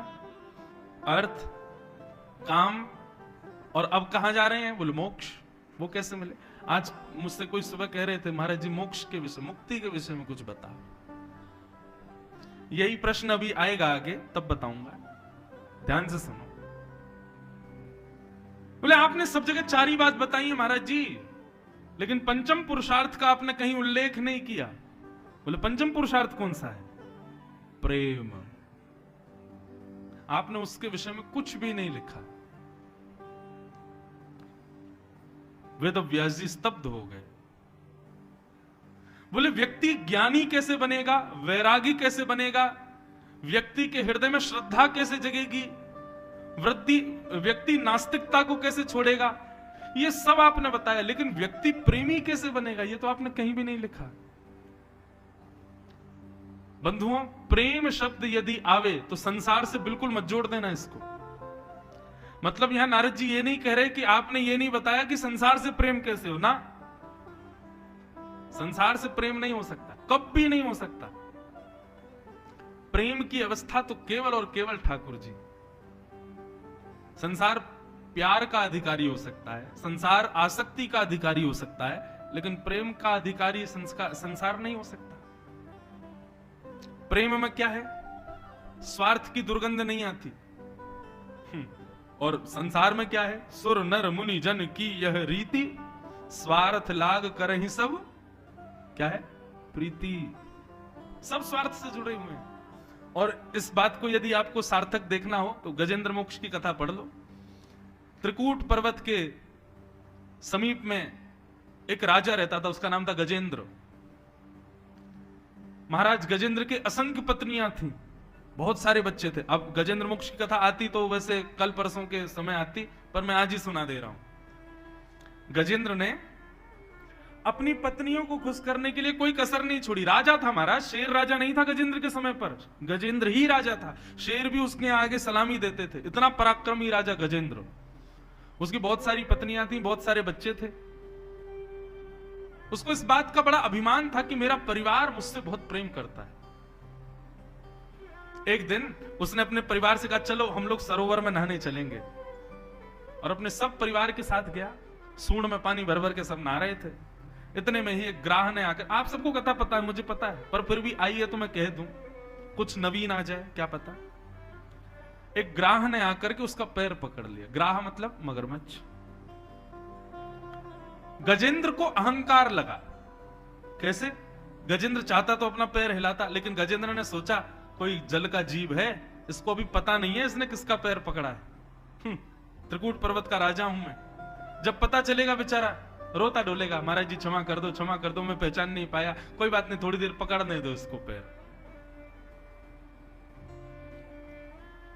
अर्थ, काम, और अब कहां जा रहे हैं? बोले मोक्ष। वो कैसे मिले? आज मुझसे कोई सुबह कह रहे थे, महाराज जी मोक्ष के विषय, मुक्ति के विषय में कुछ बताओ। यही प्रश्न अभी आएगा आगे, तब बताऊंगा, ध्यान से सुनो। बोले, आपने सब जगह चार ही बात बताई है महाराज जी, लेकिन पंचम पुरुषार्थ का आपने कहीं उल्लेख नहीं किया। बोले, पंचम पुरुषार्थ कौन सा है? प्रेम। आपने उसके विषय में कुछ भी नहीं लिखा। वेद व्यास जी स्तब्ध हो गए। बोले, व्यक्ति ज्ञानी कैसे बनेगा, वैरागी कैसे बनेगा, व्यक्ति के हृदय में श्रद्धा कैसे जगेगी, व्यक्ति नास्तिकता को कैसे छोड़ेगा, ये सब आपने बताया, लेकिन व्यक्ति प्रेमी कैसे बनेगा, ये तो आपने कहीं भी नहीं लिखा। बंधुओं, प्रेम शब्द यदि आवे तो संसार से बिल्कुल मत जोड़ देना इसको। मतलब यहां नारद जी ये नहीं कह रहे कि आपने ये नहीं बताया कि संसार से प्रेम कैसे हो ना। संसार से प्रेम नहीं हो सकता, कब भी नहीं हो सकता। प्रेम की अवस्था तो केवल और केवल ठाकुर जी। संसार प्यार का अधिकारी हो सकता है, संसार आसक्ति का अधिकारी हो सकता है, लेकिन प्रेम का अधिकारी संसार नहीं हो सकता। प्रेम में क्या है? स्वार्थ की दुर्गंध नहीं आती। और संसार में क्या है? सुर नर मुनि जन की यह रीति, स्वार्थ लाग कर ही सब क्या है? प्रीति। सब स्वार्थ से जुड़े हुए हैं। और इस बात को यदि आपको सार्थक देखना हो तो गजेंद्र मोक्ष की कथा पढ़ लो। त्रिकूट पर्वत के समीप में एक राजा रहता था, उसका नाम था गजेंद्र। महाराज गजेंद्र के असंख्य पत्नियां थीं, बहुत सारे बच्चे थे। अब गजेंद्र मोक्ष की कथा आती तो वैसे कल परसों के समय आती, पर मैं आज ही सुना दे रहा हूं। गजेंद्र ने अपनी पत्नियों को खुश करने के लिए कोई कसर नहीं छोड़ी। राजा था महाराज, शेर राजा नहीं था गजेंद्र के समय पर, गजेंद्र ही राजा था। शेर भी उसके आगे सलामी देते थे, इतना पराक्रमी राजा गजेंद्र। उसकी बहुत सारी पत्नियां थी, बहुत सारे बच्चे थे। उसको इस बात का बड़ा अभिमान था कि मेरा परिवार मुझसे बहुत प्रेम करता है। एक दिन उसने अपने परिवार से कहा, चलो हम लोग सरोवर में नहाने चलेंगे। और अपने सब परिवार के साथ गया। सूंड में पानी भर भर के सब नहा रहे थे। इतने में ही एक ग्राह ने आकर, आप सबको कथा पता है, मुझे पता है, पर फिर भी आई है तो मैं कह दूं, कुछ नवीन आ जाए, क्या पता। एक ग्राह ने आकर के उसका पैर पकड़ लिया। ग्राह मतलब मगरमच्छ। गजेंद्र को अहंकार लगा। कैसे? गजेंद्र चाहता तो अपना पैर हिलाता, लेकिन गजेंद्र ने सोचा कोई जल का जीव है, इसको अभी पता नहीं है इसने किसका पैर पकड़ा है। त्रिकूट पर्वत का राजा हूं मैं, जब पता चलेगा बेचारा रोता डोलेगा, महाराज जी क्षमा कर दो, मैं पहचान नहीं पाया, कोई बात नहीं, थोड़ी देर पकड़ने दो इसको पैर।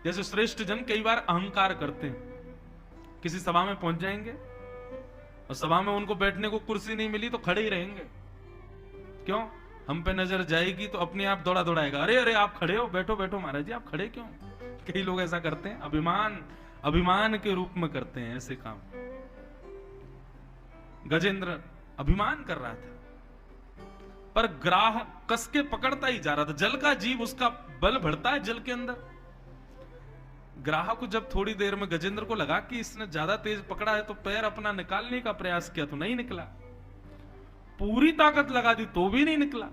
जैसे श्रेष्ठ जन कई बार अहंकार करते हैं। किसी सभा में पहुंच जाएंगे और सभा में उनको बैठने को कुर्सी नहीं मिली तो खड़े ही रहेंगे। क्यों? हम पे नजर जाएगी तो अपने आप दौड़ा दौड़ाएगा, अरे अरे आप खड़े हो, बैठो बैठो महाराज जी, आप खड़े क्यों? कई लोग ऐसा करते हैं, अभिमान के रूप में करते हैं ऐसे काम। गजेंद्र अभिमान कर रहा था, पर ग्राह कस के पकड़ता ही जा रहा था। जल का जीव, उसका बल बढ़ता है जल के अंदर। ग्राह को जब थोड़ी देर में गजेंद्र को लगा कि इसने ज्यादा तेज पकड़ा है, तो पैर अपना निकालने का प्रयास किया तो नहीं निकला। पूरी ताकत लगा दी तो भी नहीं निकला।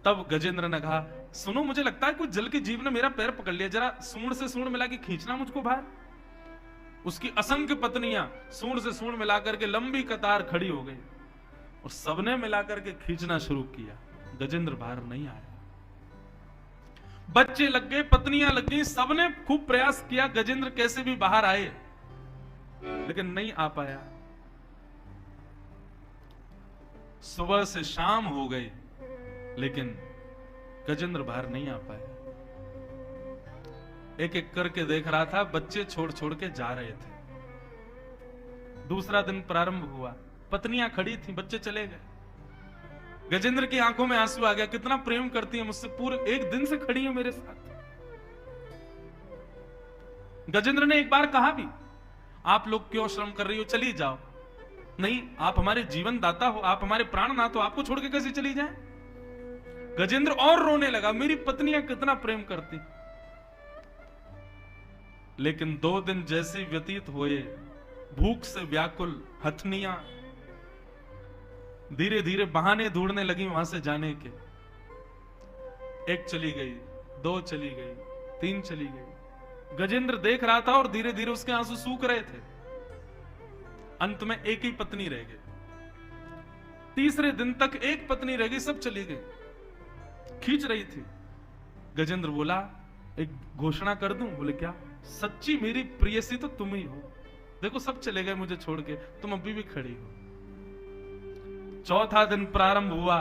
तब गजेंद्र ने कहा, सुनो, मुझे लगता है कुछ जल के जीव ने मेरा पैर पकड़ लिया, जरा सूंड से सूंड मिला के खींचना मुझको बाहर। उसकी असंख्य पत्नियां सूंड से सूंड मिलाकर के लंबी कतार खड़ी हो गई और सबने मिलाकर के खींचना शुरू किया। गजेंद्र बाहर नहीं आया। बच्चे लग गए, पत्नियां लग गई, सबने खूब प्रयास किया गजेंद्र कैसे भी बाहर आए, लेकिन नहीं आ पाया। सुबह से शाम हो गई, लेकिन गजेंद्र बाहर नहीं आ पाए। एक एक करके देख रहा था, बच्चे छोड़ छोड़ के जा रहे थे। दूसरा दिन प्रारंभ हुआ, पत्नियां खड़ी थी, बच्चे चले गए। गजेंद्र की आंखों में आंसू आ गया, कितना प्रेम करती है मुझसे, पूरे एक दिन से खड़ी है मेरे साथ। गजेंद्र ने एक बार कहा भी, आप लोग क्यों श्रम कर रही हो, चली जाओ। नहीं, आप हमारे जीवन दाता हो, आप हमारे प्राणनाथ हो, आपको छोड़ के कैसे चली जाए। गजेंद्र और रोने लगा, मेरी पत्नियां कितना प्रेम करती। लेकिन 2 दिन जैसे व्यतीत हुए, भूख से व्याकुल हथनियां धीरे धीरे बहाने ढूंढने लगी वहां से जाने के। 1 चली गई, 2 चली गई, 3 चली गई। गजेंद्र देख रहा था और धीरे धीरे उसके आंसू सूख रहे थे। अंत में एक ही पत्नी रह गई। तीसरे दिन तक एक पत्नी रह गई, सब चली गई, खींच रही थी। गजेंद्र बोला, एक घोषणा कर दूं? बोले क्या? सच्ची मेरी प्रियसी तो तुम ही हो। देखो सब चले गए मुझे छोड़ के, तुम अभी भी खड़ी हो। चौथा दिन प्रारंभ हुआ,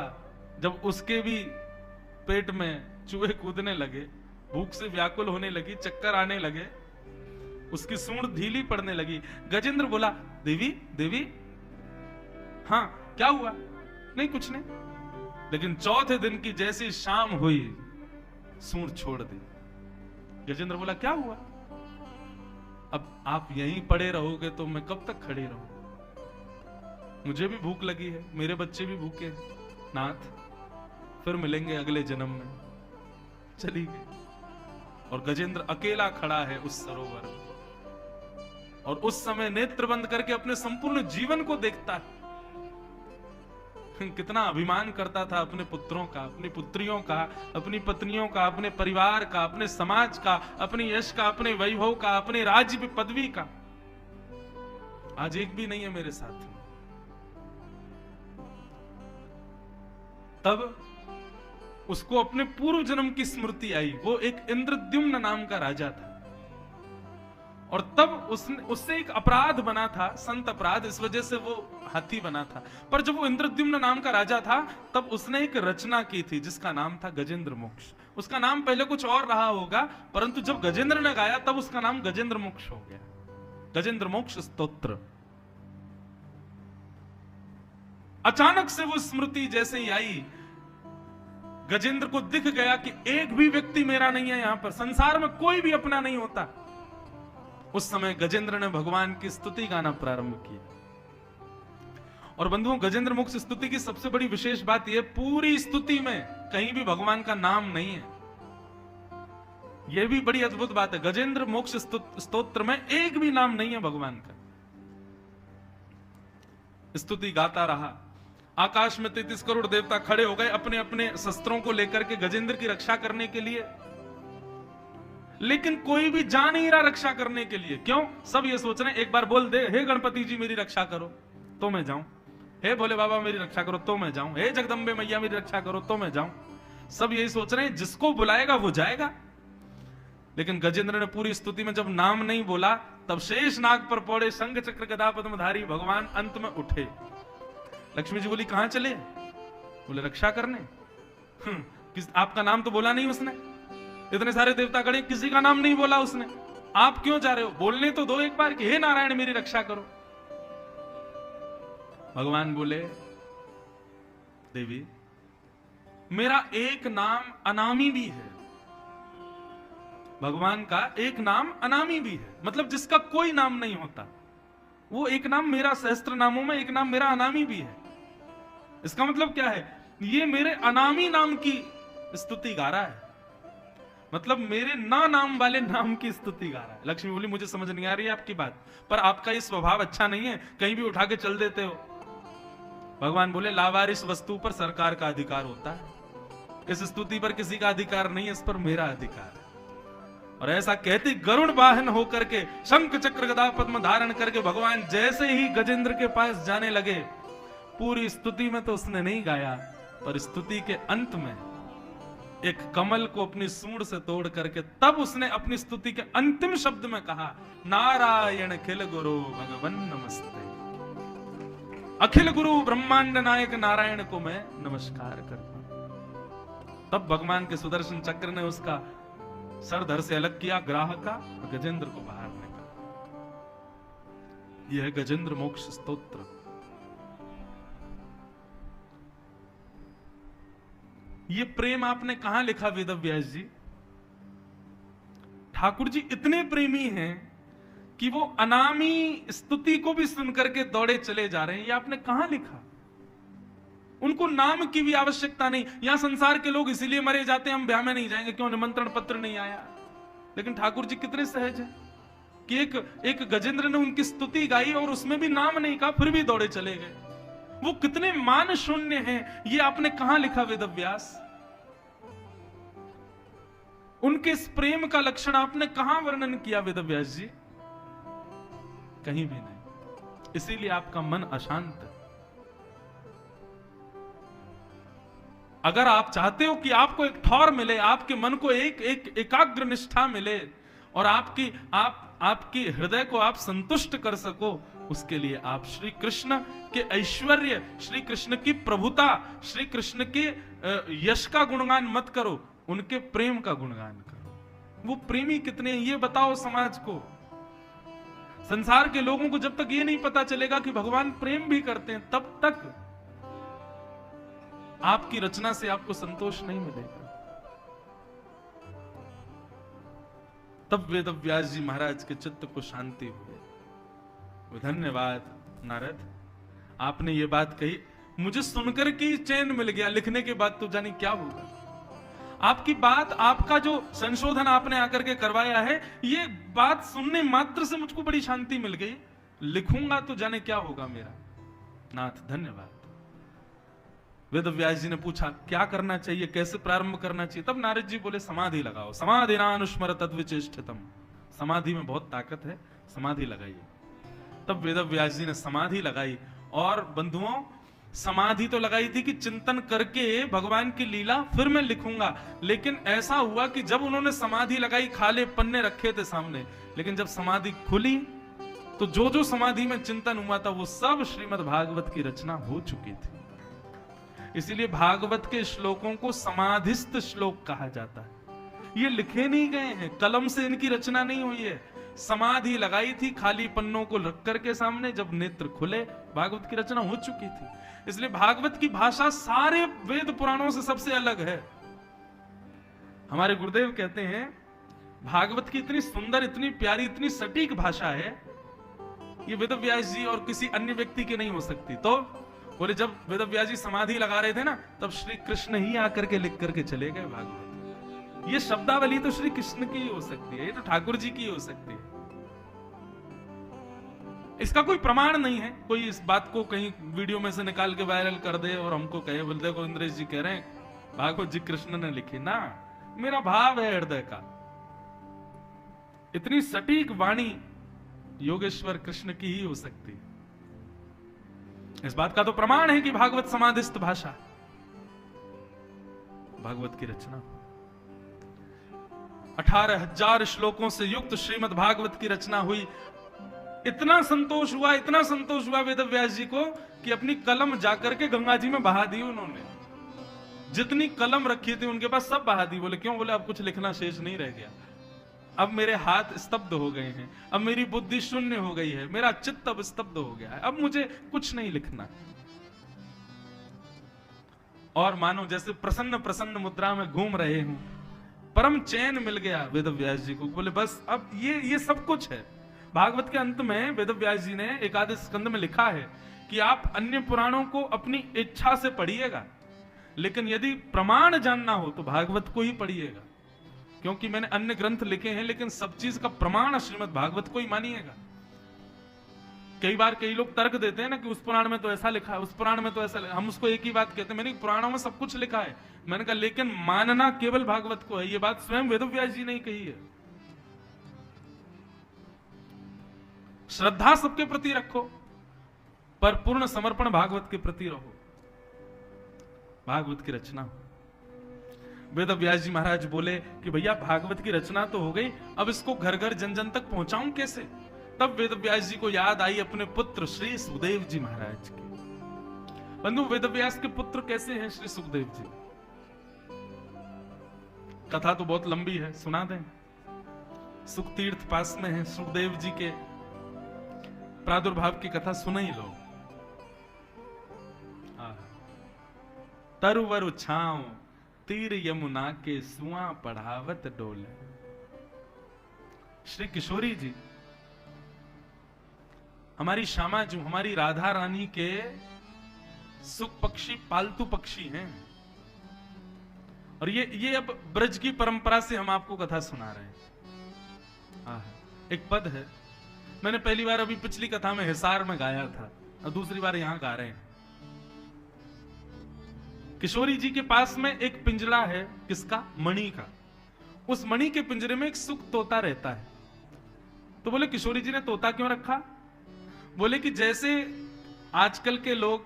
जब उसके भी पेट में चूहे कूदने लगे, भूख से व्याकुल होने लगी, चक्कर आने लगे, उसकी सूंड ढीली पड़ने लगी। गजेंद्र बोला, देवी देवी, हाँ क्या हुआ? नहीं कुछ नहीं। लेकिन चौथे दिन की जैसी शाम हुई, सूंड छोड़ दी। गजेंद्र बोला, क्या हुआ? अब आप यहीं पड़े रहोगे तो मैं कब तक खड़ी रहूं? मुझे भी भूख लगी है, मेरे बच्चे भी भूखे हैं। नाथ, फिर मिलेंगे अगले जन्म में। चली गई और गजेंद्र अकेला खड़ा है उस सरोवर में। और उस समय नेत्र बंद करके अपने संपूर्ण जीवन को देखता है। कितना अभिमान करता था अपने पुत्रों का, अपनी पुत्रियों का, अपनी पत्नियों का, अपने परिवार का, अपने समाज का, अपने यश का, अपने वैभव का, अपने राज्य पदवी का। आज एक भी नहीं है मेरे साथ। तब उसको अपने पूर्व जन्म की स्मृति आई। वो एक इंद्रद्युम्न नाम का राजा था और तब उससे एक अपराध बना था, संत अपराध, इस वजह से वो हाथी बना था। पर जब वो इंद्रद्युम्न नाम का राजा था तब उसने एक रचना की थी जिसका नाम था गजेंद्र मोक्ष। उसका नाम पहले कुछ और रहा होगा, परंतु जब गजेंद्र ने गाया तब उसका नाम गजेंद्र मोक्ष हो गया, गजेंद्र मोक्ष स्तोत्र। अचानक से वो स्मृति जैसे ही आई, गजेंद्र को दिख गया कि एक भी व्यक्ति मेरा नहीं है, यहां पर संसार में कोई भी अपना नहीं होता। उस समय गजेंद्र ने भगवान की स्तुति गाना प्रारंभ किया। और बंधुओं, गजेंद्र मोक्ष स्तुति की सबसे बड़ी विशेष बात यह, पूरी स्तुति में कहीं भी भगवान का नाम नहीं है। यह भी बड़ी अद्भुत बात है। गजेंद्र मोक्ष स्तोत्र में एक भी नाम नहीं है भगवान का। स्तुति गाता रहा। आकाश में 33 करोड़ देवता खड़े हो गए अपने अपने शस्त्रों को लेकर के गजेंद्र की रक्षा करने के लिए, लेकिन कोई भी जा नहीं रहा रक्षा करने के लिए। क्यों? सब ये सोच रहे हैं एक बार बोल दे, हे गणपति जी मेरी रक्षा करो तो मैं जाऊं, हे भोले बाबा मेरी रक्षा करो तो मैं जाऊं, हे जगदम्बे मैया मेरी रक्षा करो तो मैं जाऊं। सब यही सोच रहे हैं, जिसको बुलाएगा वो जाएगा। लेकिन गजेंद्र ने पूरी स्तुति में जब नाम नहीं बोला तब शेष नाग पर पौड़े शंख चक्र गदा पद्मधारी भगवान अंत में उठे। लक्ष्मी जी बोली कहां चले? बोले रक्षा करने। आपका नाम तो बोला नहीं उसने, इतने सारे देवता खड़े, किसी का नाम नहीं बोला उसने, आप क्यों जा रहे हो? बोलने तो दो एक बार कि हे नारायण मेरी रक्षा करो। भगवान बोले देवी मेरा एक नाम अनामी भी है। भगवान का एक नाम अनामी भी है, मतलब जिसका कोई नाम नहीं होता, वो एक नाम मेरा, सहस्त्र नामों में एक नाम मेरा अनामी भी है। इसका मतलब क्या है? ये मेरे अनामी नाम की स्तुति गा रहा है, मतलब मेरे ना नाम वाले नाम की स्तुति गा रहा है। लक्ष्मी बोली मुझे समझ नहीं आ रही है आपकी बात, पर आपका ये स्वभाव अच्छा नहीं है, कहीं भी उठा के चल देते हो। भगवान बोले लावारिस वस्तु पर सरकार का अधिकार होता है, इस स्तुति पर किसी का अधिकार नहीं है, इस पर मेरा अधिकार है। और ऐसा कहते गरुड़ वाहन होकर के शंख चक्र गदा पद्म धारण करके भगवान जैसे ही गजेंद्र के पास जाने लगे, पूरी स्तुति में तो उसने नहीं गाया, पर स्तुति के अंत में एक कमल को अपनी सूंड से तोड़ करके तब उसने अपनी स्तुति के अंतिम शब्द में कहा, नारायण अखिल गुरु भगवन नमस्ते। अखिल गुरु ब्रह्मांड नायक नारायण को मैं नमस्कार करता हूं। तब भगवान के सुदर्शन चक्र ने उसका सर धड़ से अलग किया, ग्राह का, और गजेंद्र को बाहर निकाला। यह है गजेंद्र मोक्ष स्तोत्र। ये प्रेम आपने कहां लिखा वेदव्यास जी? ठाकुर जी इतने प्रेमी हैं कि वो अनामी स्तुति को भी सुनकर के दौड़े चले जा रहे हैं। ये आपने कहां लिखा? उनको नाम की भी आवश्यकता नहीं। यहां संसार के लोग इसीलिए मरे जाते हैं, हम ब्याह में नहीं जाएंगे, क्यों? निमंत्रण पत्र नहीं आया। लेकिन ठाकुर जी कितने सहज हैं कि एक गजेंद्र ने उनकी स्तुति गाई और उसमें भी नाम नहीं कहा, फिर भी दौड़े चले गए। वो कितने मान शून्य हैं, ये आपने कहां लिखा वेदव्यास? उनके इस प्रेम का लक्षण आपने कहां वर्णन किया वेदव्यास जी? कहीं भी नहीं। इसीलिए आपका मन अशांत है। अगर आप चाहते हो कि आपको एक ठौर मिले, आपके मन को एक एकाग्र निष्ठा मिले और आपकी हृदय को आप संतुष्ट कर सको, उसके लिए आप श्री कृष्ण के ऐश्वर्य, श्री कृष्ण की प्रभुता, श्री कृष्ण के यश का गुणगान मत करो, उनके प्रेम का गुणगान करो। वो प्रेमी कितने हैं ये बताओ समाज को। संसार के लोगों को जब तक ये नहीं पता चलेगा कि भगवान प्रेम भी करते हैं, तब तक आपकी रचना से आपको संतोष नहीं मिलेगा। तब वेदव्यास जी महाराज के चित्त को शांति हुई। धन्यवाद नारद, आपने ये बात कही, मुझे सुनकर के चैन मिल गया, लिखने के बाद तो जाने क्या होगा। आपकी बात, आपका जो संशोधन आपने आकर के करवाया है, ये बात सुनने मात्र से मुझको बड़ी शांति मिल गई। लिखूंगा तो जाने क्या होगा मेरा। नाथ धन्यवाद। वेदव्यास जी ने पूछा क्या करना चाहिए, कैसे प्रारंभ करना चाहिए? तब नारद जी बोले समाधि लगाओ। समाधिनानुस्मर तद्विचेष्टितम्। समाधि में बहुत ताकत है, समाधि लगाइए। तब वेदव्यास जी ने समाधि लगाई। और बंधुओं, समाधि तो लगाई थी कि चिंतन करके भगवान की लीला फिर मैं लिखूंगा। लेकिन ऐसा हुआ कि जब उन्होंने समाधि लगाई, खाली पन्ने रखे थे सामने, लेकिन जब समाधि खुली तो जो जो समाधि में चिंतन हुआ था वो सब श्रीमद् भागवत की रचना हो चुकी थी। इसीलिए भागवत के श्लोकों को समाधिस्थ श्लोक कहा जाता है। ये लिखे नहीं गए हैं, कलम से इनकी रचना नहीं हुई है। समाधि लगाई थी, खाली पन्नों को रख करके सामने, जब नेत्र खुले भागवत की रचना हो चुकी थी। इसलिए भागवत की भाषा सारे वेद पुराणों से सबसे अलग है। हमारे गुरुदेव कहते हैं भागवत की इतनी सुंदर, इतनी प्यारी, इतनी सटीक भाषा है, ये वेदव्यास जी और किसी अन्य व्यक्ति की नहीं हो सकती। तो बोले जब वेदव्यास जी समाधि लगा रहे थे ना, तब श्री कृष्ण ही आकर के लिख करके चले गए भागवत। ये शब्दावली तो श्री कृष्ण की ही हो सकती है, ये तो ठाकुर जी की हो सकती है। इसका कोई प्रमाण नहीं है। कोई इस बात को कहीं वीडियो में से निकाल के वायरल कर दे और हमको कहे, बोल देखो इंद्रेश जी कह रहे हैं भागवत जी कृष्ण ने लिखी ना, मेरा भाव है हृदय का। इतनी सटीक वाणी योगेश्वर कृष्ण की ही हो सकती है। इस बात का तो प्रमाण है कि भागवत समाधिस्थ भाषा, भागवत की रचना 18,000 श्लोकों से युक्त श्रीमद् भागवत की रचना हुई। इतना संतोष हुआ, इतना संतोष हुआ वेदव्यास जी को कि अपनी कलम जाकर के गंगा जी में बहा दी उन्होंने। जितनी कलम रखी थी उनके पास सब बहा दी। बोले क्यों? बोले अब कुछ लिखना शेष नहीं रह गया, अब मेरे हाथ स्तब्ध हो गए हैं, अब मेरी बुद्धि शून्य हो गई है, मेरा चित्त अब स्तब्ध हो गया है, अब मुझे कुछ नहीं लिखना। और मानो जैसे प्रसन्न प्रसन्न मुद्रा में घूम रहे हूं, परम चैन मिल गया वेदव्यास जी को। बोले बस अब ये सब कुछ है। भागवत के अंत में वेदव्यास जी ने एकादश स्कंद में लिखा है कि आप अन्य पुराणों को अपनी इच्छा से पढ़िएगा, लेकिन यदि प्रमाण जानना हो तो भागवत को ही पढ़िएगा, क्योंकि मैंने अन्य ग्रंथ लिखे हैं लेकिन सब चीज का प्रमाण श्रीमद् भागवत को ही मानिएगा। कई बार कई लोग तर्क देते हैं ना कि उस पुराण में तो ऐसा लिखा है, उस पुराण में तो ऐसा लिखा। हम उसको एक ही बात कहते हैं, मैंने पुराणों में सब कुछ लिखा है। मैंने कहा लेकिन मानना केवल भागवत को है। ये बात स्वयं वेदव्यास जी ने ही कही है। श्रद्धा सबके प्रति रखो, पर पूर्ण समर्पण भागवत के प्रति रहो। भागवत की रचना हो। वेदव्यास जी महाराज बोले कि भैया भागवत की रचना तो हो गई, अब इसको घर घर जन जन तक पहुंचाऊं कैसे? तब वेदव्यास जी को याद आई अपने पुत्र श्री सुखदेव जी महाराज की। बंधु, वेदव्यास के पुत्र कैसे हैं श्री सुखदेव जी? कथा तो बहुत लंबी है, सुना दें। सुख तीर्थ पास में है, सुखदेव जी के प्रादुर्भाव की कथा सुना ही लो। तरुवर छांव तीर यमुना के सुआ पढ़ावत डोले। श्री किशोरी जी हमारी श्यामा जी, हमारी राधा रानी के सुख पक्षी, पालतू पक्षी हैं। और ये अब ब्रज की परंपरा से हम आपको कथा सुना रहे हैं। एक पद है, मैंने पहली बार अभी पिछली कथा में हिसार में गाया था और दूसरी बार यहां गा रहे हैं। किशोरी जी के पास में एक पिंजरा है, किसका? मणि का। उस मणि के पिंजरे में एक सुख तोता रहता है। तो बोले किशोरी जी ने तोता क्यों रखा? बोले कि जैसे आजकल के लोग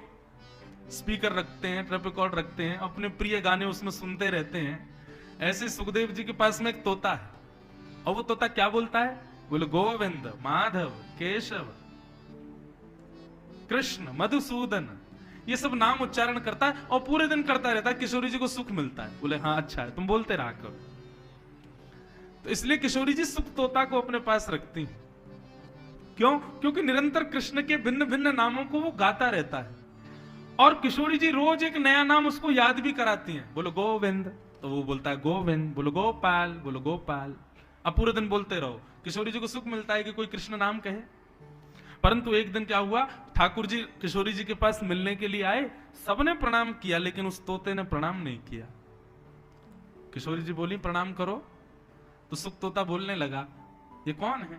स्पीकर रखते हैं, टेप रिकॉर्ड रखते हैं, अपने प्रिय गाने उसमें सुनते रहते हैं, ऐसे सुखदेव जी के पास में एक तोता है। और वो तोता क्या बोलता है? बोले गोविंद, माधव, केशव, कृष्ण, मधुसूदन, ये सब नाम उच्चारण करता है और पूरे दिन करता रहता है। किशोरी जी को सुख मिलता है। बोले हाँ अच्छा है, तुम बोलते रहा करो। तो इसलिए किशोरी जी सुख तोता को अपने पास रखती। क्यों? क्योंकि निरंतर कृष्ण के भिन्न भिन्न नामों को वो गाता रहता है और किशोरी जी रोज एक नया नाम उसको याद भी कराती हैं। बोलो गोविंद, तो वो बोलता है गोविंद। बोलो गोपाल, बोलो गोपाल। अब पूरे दिन बोलते रहो। किशोरी जी को सुख मिलता है कि कोई कृष्ण नाम कहे। परंतु एक दिन क्या हुआ, ठाकुर जी किशोरी जी के पास मिलने के लिए आए, सबने प्रणाम किया लेकिन उस तोते ने प्रणाम नहीं किया। किशोरी जी बोली प्रणाम करो, तो सुख तोता बोलने लगा ये कौन है?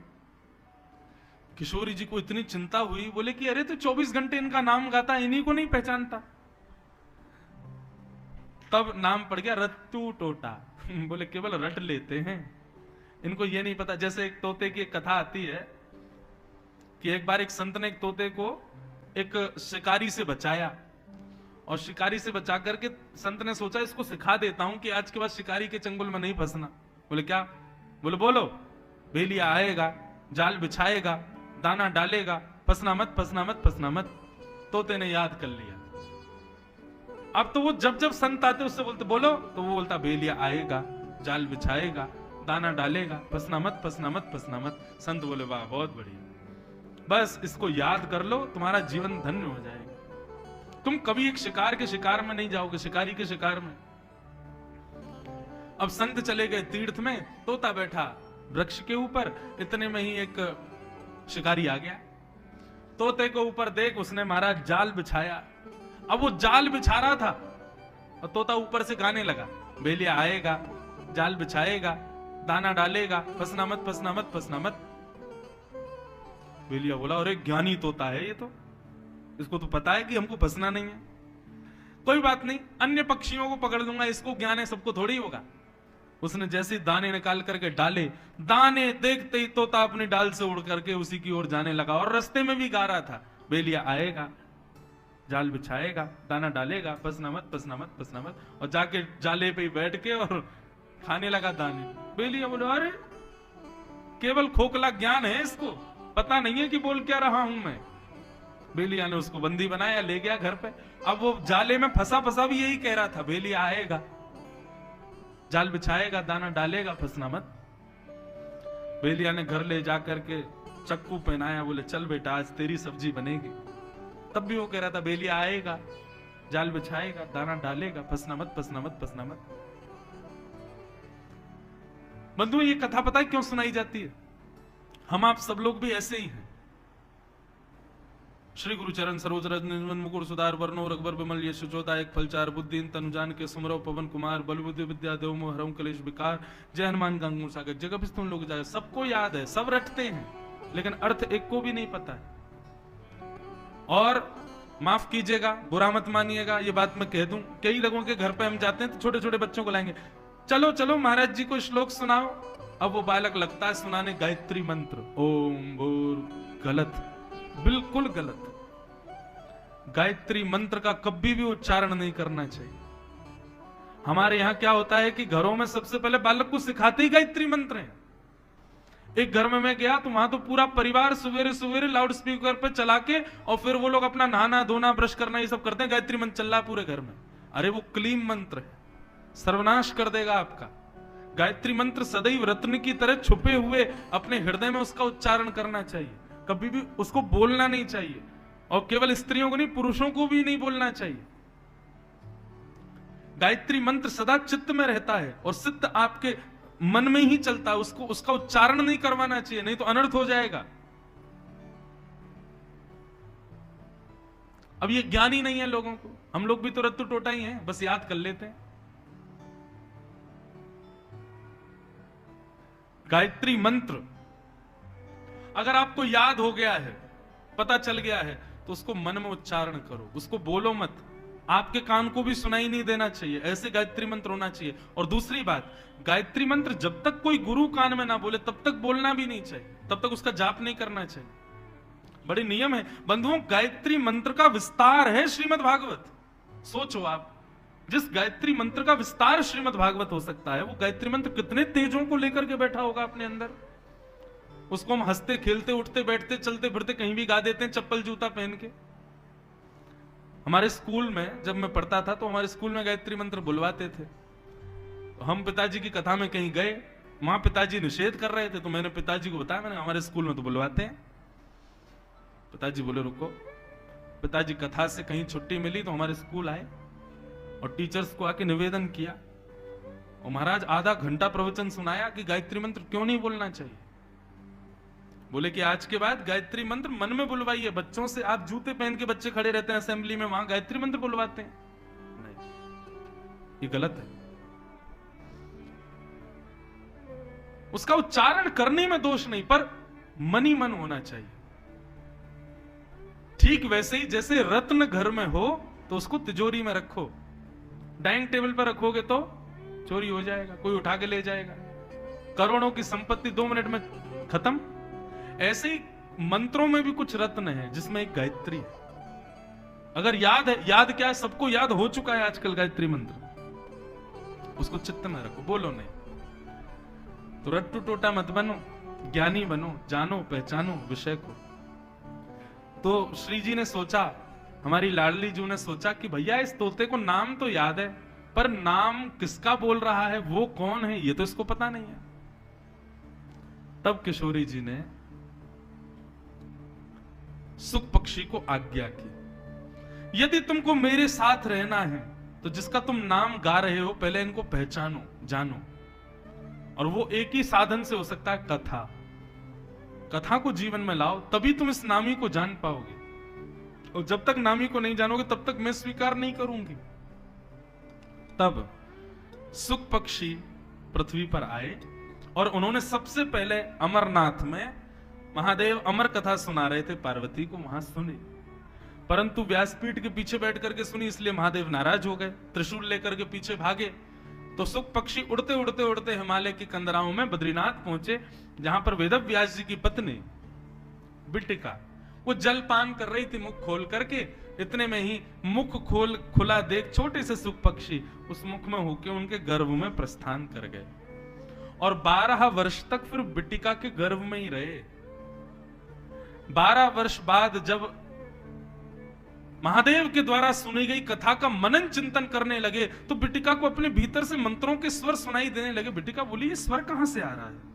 किशोरी जी को इतनी चिंता हुई, बोले कि अरे तो 24 घंटे इनका नाम गाता, इन्हीं को नहीं पहचानता? तब नाम पड़ गया रत्तू टोटा। बोले केवल रट लेते हैं, इनको ये नहीं पता। जैसे एक तोते की एक कथा आती है कि एक बार एक संत ने एक तोते को एक शिकारी से बचाया, और शिकारी से बचा करके संत ने सोचा इसको सिखा देता हूं कि आज के बाद शिकारी के चंगुल में नहीं फंसना। बोले क्या? बोले बोलो। भेलिया आएगा, जाल बिछाएगा, दाना डालेगा, फंसना मत, फंसना मत, फंसना मत। तोते ने याद कर लिया। अब तो वो जब जब संत आते उससे बोलते बोलो, तो वो बोलता भेलिया आएगा, जाल बिछाएगा, दाना डालेगा, फंसना मत, फंसना मत, फंसना मत। संत बोले वाह बहुत बढ़िया, बस इसको याद कर लो, तुम्हारा जीवन धन्य हो जाएगा। तुम कभी एक शिकार के शिकार में नहीं जाओगे, शिकारी के शिकार में। अब संत चले गए तीर्थ में, तोता बैठा वृक्ष के ऊपर, इतने में ही एक शिकारी आ गया। तोते को ऊपर देख उसने महाराज जाल बिछाया। अब वो जाल बिछा रहा था और तोता ऊपर से गाने लगा, भेलिया आएगा, जाल बिछाएगा, दाना डालेगा, फंसना मत, फंसना मत, फंसना मत। भेलिया बोला अरे ज्ञानी तोता है ये तो, इसको तो पता है कि हमको फंसना नहीं है। कोई बात नहीं, अन्य पक्षियों को पकड़ लूंगा, इसको ज्ञान है, सबको थोड़ी होगा। उसने जैसे दाने निकाल करके डाले, दाने देखते ही तोता अपनी डाल से उड़ करके उसी की ओर जाने लगा, और रास्ते में भी गा रहा था भेलिया आएगा, जाल बिछाएगा, दाना डालेगा, फंसना मत, फंसना मत, फंसना मत। और जाके जाले पे बैठ के और खाने लगा दाने। भेलिया बोले अरे केवल खोखला ज्ञान है, इसको पता नहीं है कि बोल क्या रहा हूं मैं। भेलिया ने उसको बंदी बनाया, ले गया घर पे। अब वो जाले में फंसा फंसा भी यही कह रहा था, भेलिया आएगा, जाल बिछाएगा, दाना डालेगा, फंसना मत। भेलिया ने घर ले जाकर के चक्कू पहनाया, बोले चल बेटा आज तेरी सब्जी बनेगी। तब भी वो कह रहा था भेलिया आएगा, जाल बिछाएगा, दाना डालेगा, फंसना मत, फंसना मत, फंसना मत। बंधु ये कथा पता है क्यों सुनाई जाती है? हम आप सब लोग भी ऐसे ही हैं। श्री गुरु चरण सरोज रज निर्मल मुकुर सुधार वर्णो रघुबर विमल यश जोता एक फलचार बुद्धिन तनुजान के सुमरो पवन कुमार बल बुद्धि विद्या देव मोह हरम कलेश विकार जय हनुमान गंगू सागर जगह तुम लोग जाए। सबको याद है, सब रटते हैं, लेकिन अर्थ एक को भी नहीं पता है। और माफ कीजिएगा, बुरा मत मानिएगा, ये बात मैं कह दूं, कई लोगों के घर पे हम जाते हैं तो छोटे छोटे बच्चों को लाएंगे, चलो चलो महाराज जी को श्लोक सुनाओ। अब वो बालक लगता है सुनाने गायत्री मंत्र, ओम भूर, गलत, बिल्कुल गलत। गायत्री मंत्र का कभी भी उच्चारण नहीं करना चाहिए। हमारे यहां क्या होता है कि घरों में सबसे पहले बालक को सिखाते ही गायत्री मंत्र है। एक घर में मैं गया तो वहां तो पूरा परिवार सवेरे सवेरे लाउड स्पीकर पे चला के और फिर वो लोग अपना नहाना धोना ब्रश करना ये सब करते हैं, गायत्री मंत्र चल रहा है पूरे घर में। अरे वो क्लीम मंत्र है, सर्वनाश कर देगा आपका। गायत्री मंत्र सदैव रत्न की तरह छुपे हुए अपने हृदय में उसका उच्चारण करना चाहिए, कभी भी उसको बोलना नहीं चाहिए। और केवल स्त्रियों को नहीं, पुरुषों को भी नहीं बोलना चाहिए। गायत्री मंत्र सदा चित्त में रहता है और सिद्ध आपके मन में ही चलता है, उसको उसका उच्चारण नहीं करवाना चाहिए, नहीं तो अनर्थ हो जाएगा। अब ये ज्ञान ही नहीं है लोगों को, हम लोग भी तो रत्तू टोटा ही हैं, बस याद कर लेते हैं। गायत्री मंत्र अगर आपको याद हो गया है, पता चल गया है, तो उसको मन में उच्चारण करो, उसको बोलो मत। आपके कान को भी सुनाई नहीं देना चाहिए, ऐसे गायत्री मंत्र होना चाहिए। और दूसरी बात, गायत्री मंत्र जब तक कोई गुरु कान में ना बोले तब तक बोलना भी नहीं चाहिए, तब तक उसका जाप नहीं करना चाहिए। बड़े नियम है बंधुओं। गायत्री मंत्र का विस्तार है श्रीमद् भागवत। सोचो आप, जिस गायत्री मंत्र का विस्तार श्रीमद् भागवत हो सकता है, वो गायत्री मंत्र कितने तेजों को लेकर के बैठा होगा अपने अंदर। उसको हम हंसते खेलते उठते बैठते चलते फिरते कहीं भी गा देते हैं, चप्पल जूता पहन के। हमारे स्कूल में जब मैं पढ़ता था तो हमारे स्कूल में गायत्री मंत्र बुलवाते थे। तो हम पिताजी की कथा में कहीं गए, वहां पिताजी निषेध कर रहे थे, तो मैंने पिताजी को बताया, मैंने हमारे स्कूल में तो बुलवाते हैं। पिताजी बोले रुको। पिताजी कथा से कहीं छुट्टी मिली तो हमारे स्कूल आए और टीचर्स को आके निवेदन किया, और महाराज आधा घंटा प्रवचन सुनाया कि गायत्री मंत्र क्यों नहीं बोलना चाहिए। बोले कि आज के बाद गायत्री मंत्र मन में बुलवाइए। बच्चों से आप जूते पहन के बच्चे खड़े रहते हैं असेंबली में, वहां गायत्री मंत्र बुलवाते हैं, नहीं, ये गलत है। उसका उच्चारण करने में दोष नहीं, पर मन ही मन होना चाहिए। ठीक वैसे ही जैसे रत्न घर में हो तो उसको तिजोरी में रखो, डाइनिंग टेबल पर रखोगे तो चोरी हो जाएगा, कोई उठा के ले जाएगा। करोड़ों की संपत्ति 2 मिनट में खत्म। ऐसे ही मंत्रों में भी कुछ रत्न है, जिसमें एक गायत्री है। अगर याद है, याद क्या है, सबको याद हो चुका है आजकल गायत्री मंत्र, उसको चित्त में रखो, बोलो नहीं। तो रट्टू टोटा मत बनो, ज्ञानी बनो, जानो पहचानो विषय को। तो श्री जी ने सोचा, हमारी लाडली जी ने सोचा कि भैया इस तोते को नाम तो याद है, पर नाम किसका बोल रहा है, वो कौन है, ये तो इसको पता नहीं है। तब किशोरी जी ने सुख पक्षी को आज्ञा की, यदि तुमको मेरे साथ रहना है तो जिसका तुम नाम गा रहे हो पहले इनको पहचानो, जानो। और वो एक ही साधन से हो सकता है, कथा। कथा को जीवन में लाओ, तभी तुम इस नामी को जान पाओगे। और जब तक नामी को नहीं जानोगे तब तक मैं स्वीकार नहीं करूंगी। तब सुख पक्षी पृथ्वी पर आए और उन्होंने सबसे पहले अमरनाथ में महादेव अमर कथा सुना रहे थे पार्वती को, वहां सुनी। परंतु व्यासपीठ के पीछे बैठ करके सुनी, इसलिए महादेव नाराज हो गए, त्रिशूल लेकर के पीछे भागे। तो सुख पक्षी उड़ते उड़ते उड़ते हिमालय की कंदराओं में बद्रीनाथ पहुंचे, जहां पर वेदव्यास जी की पत्नी बिटिका वो जल पान कर रही थी मुख खोल करके। इतने में ही मुख खुला देख छोटे से सुख पक्षी उस मुख में होके उनके गर्भ में प्रस्थान कर गए और 12 वर्ष तक फिर बिटिका के गर्भ में ही रहे। 12 वर्ष बाद जब महादेव के द्वारा सुनी गई कथा का मनन चिंतन करने लगे तो बिटिका को अपने भीतर से मंत्रों के स्वर सुनाई देने लगे। बिटिका बोली, ये स्वर कहां से आ रहा है?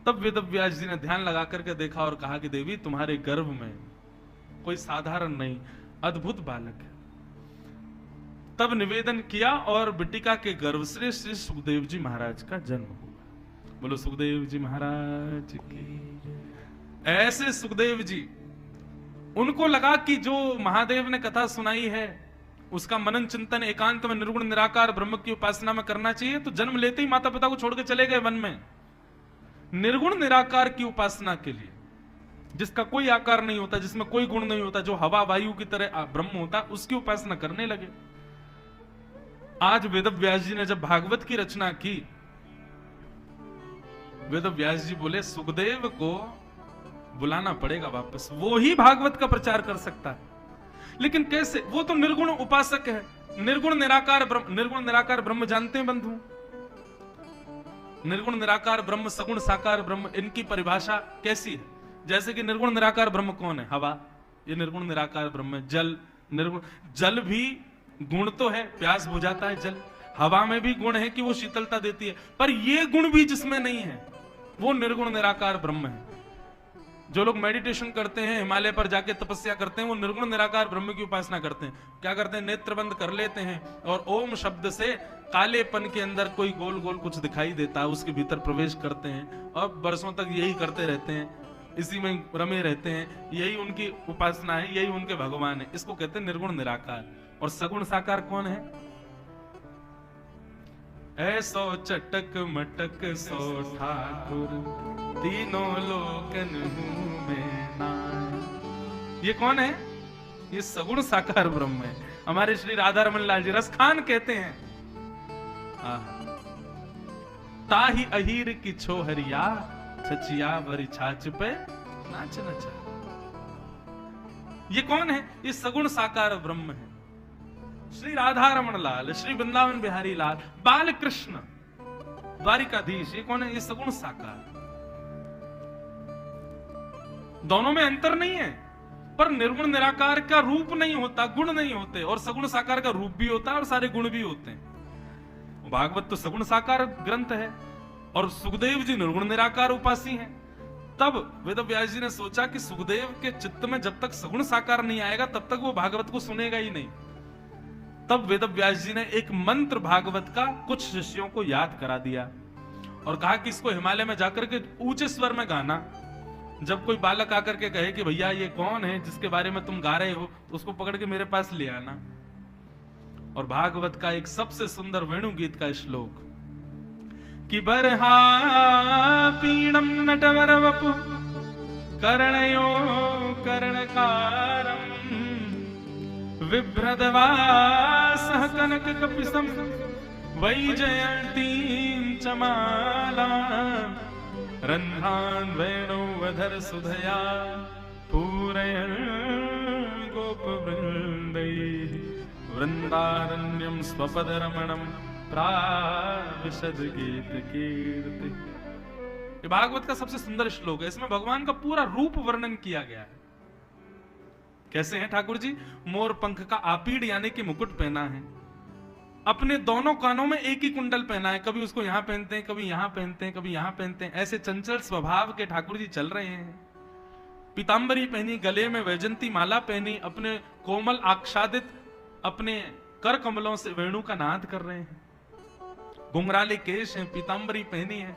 तब वेदव्यास जी ने ध्यान लगा करके देखा और कहा कि देवी, तुम्हारे गर्भ में कोई साधारण नहीं, अद्भुत बालक है। तब निवेदन किया और बिटिका के गर्भ से श्री सुखदेव जी महाराज का जन्म हुआ। बोलो सुखदेव जी महाराज की। ऐसे सुखदेव जी, उनको लगा कि जो महादेव ने कथा सुनाई है उसका मनन चिंतन एकांत में निर्गुण निराकार ब्रह्म की उपासना में करना चाहिए। तो जन्म लेते ही माता पिता को छोड़ के चले गए वन में निर्गुण निराकार की उपासना के लिए, जिसका कोई आकार नहीं होता, जिसमें कोई गुण नहीं होता, जो हवा वायु की तरह ब्रह्म होता, उसकी उपासना करने लगे। आज वेदव्यास जी ने जब भागवत की रचना की, वेदव्यास जी बोले सुखदेव को बुलाना पड़ेगा वापस, वो ही भागवत का प्रचार कर सकता है। लेकिन कैसे? वो तो निर्गुण उपासक है, निर्गुण निराकार ब्रह्म जानते हैं बंधु? निर्गुण निराकार ब्रह्म, सगुण साकार ब्रह्म, इनकी परिभाषा कैसी है? जैसे कि निर्गुण निराकार ब्रह्म कौन है? हवा, ये निर्गुण निराकार ब्रह्म है। जल, निर्गुण, जल भी गुण तो है, प्यास बुझाता है जल। हवा में भी गुण है कि वो शीतलता देती है, पर ये गुण भी जिसमें नहीं है वो निर्गुण निराकार ब्रह्म है। जो लोग मेडिटेशन करते हैं, हिमालय पर जाके तपस्या करते हैं, वो निर्गुण निराकार ब्रह्म की उपासना करते हैं। क्या करते हैं? नेत्र बंद कर लेते हैं और ओम शब्द से कालेपन के अंदर कोई गोल गोल कुछ दिखाई देता है, उसके भीतर प्रवेश करते हैं और बरसों तक यही करते रहते हैं, इसी में रमे रहते हैं। यही उनकी उपासना है, यही उनके भगवान है। इसको कहते हैं निर्गुण निराकार। और सगुण साकार कौन है? ऐसो चटक मटक सो ठाकुर, तीनों लोकन हूं मैं नाय। ये कौन है? ये सगुण साकार ब्रह्म है। हमारे श्री राधा रमन लाल जी रसखान कहते हैं, ताही अहीर की छोहरिया, छचिया वरी छाछ पे नाच नचा। ये कौन है? ये सगुण साकार ब्रह्म है। श्री राधा रमन लाल, श्री वृंदावन बिहारी लाल, बाल कृष्ण, द्वारिकाधीश, ये कौन है? ये सगुण साकार। दोनों में अंतर नहीं है, पर निर्गुण निराकार का रूप नहीं होता, गुण नहीं होते, और सगुण साकार का रूप भी होता है और सारे गुण भी होते हैं। भागवत तो सगुण साकार ग्रंथ है और सुखदेव जी निर्गुण निराकार उपासी हैं। तब वेदव्यास जी ने सोचा कि सुखदेव के चित्त में जब तक सगुण साकार नहीं आएगा तब तक वो भागवत को सुनेगा ही नहीं। तब वेदव्यास जी ने एक मंत्र भागवत का कुछ शिष्यों को याद करा दिया और कहा कि इसको हिमालय में जाकर के ऊंचे स्वर में गाना। जब कोई बालक आकर के कहे कि भैया ये कौन है जिसके बारे में तुम गा रहे हो, तो उसको पकड़ के मेरे पास ले आना। और भागवत का एक सबसे सुंदर वेणु गीत का श्लोक कि बरहा पीणम नटवर वपु कर्णयो कर्णकारम विभ्रदवासः कनक कपिसम वैजयंतीं चमाला रन्ध्रान् वेणुवधर सुधया पूरयन् गोपवृन्दैः वृन्दारण्यं स्वपदरमणं प्राविशद गीत कीर्ति। ये भागवत का सबसे सुंदर श्लोक है। इसमें भगवान का पूरा रूप वर्णन किया गया है। कैसे हैं ठाकुर जी? मोर पंख का आपीड़ यानी कि मुकुट पहना है, अपने दोनों कानों में एक ही कुंडल पहना है, कभी उसको यहां पहनते हैं, कभी यहां पहनते हैं, कभी यहां पहनते हैं। ऐसे चंचल स्वभाव के ठाकुर जी चल रहे हैं। पीतांबरी पहनी, गले में वैजंती माला पहनी, अपने कोमल आच्छादित अपने कर कमलों से वेणु का नाद कर रहे हैं। घुंघराले केश हैं, पीतांबरी पहनी है,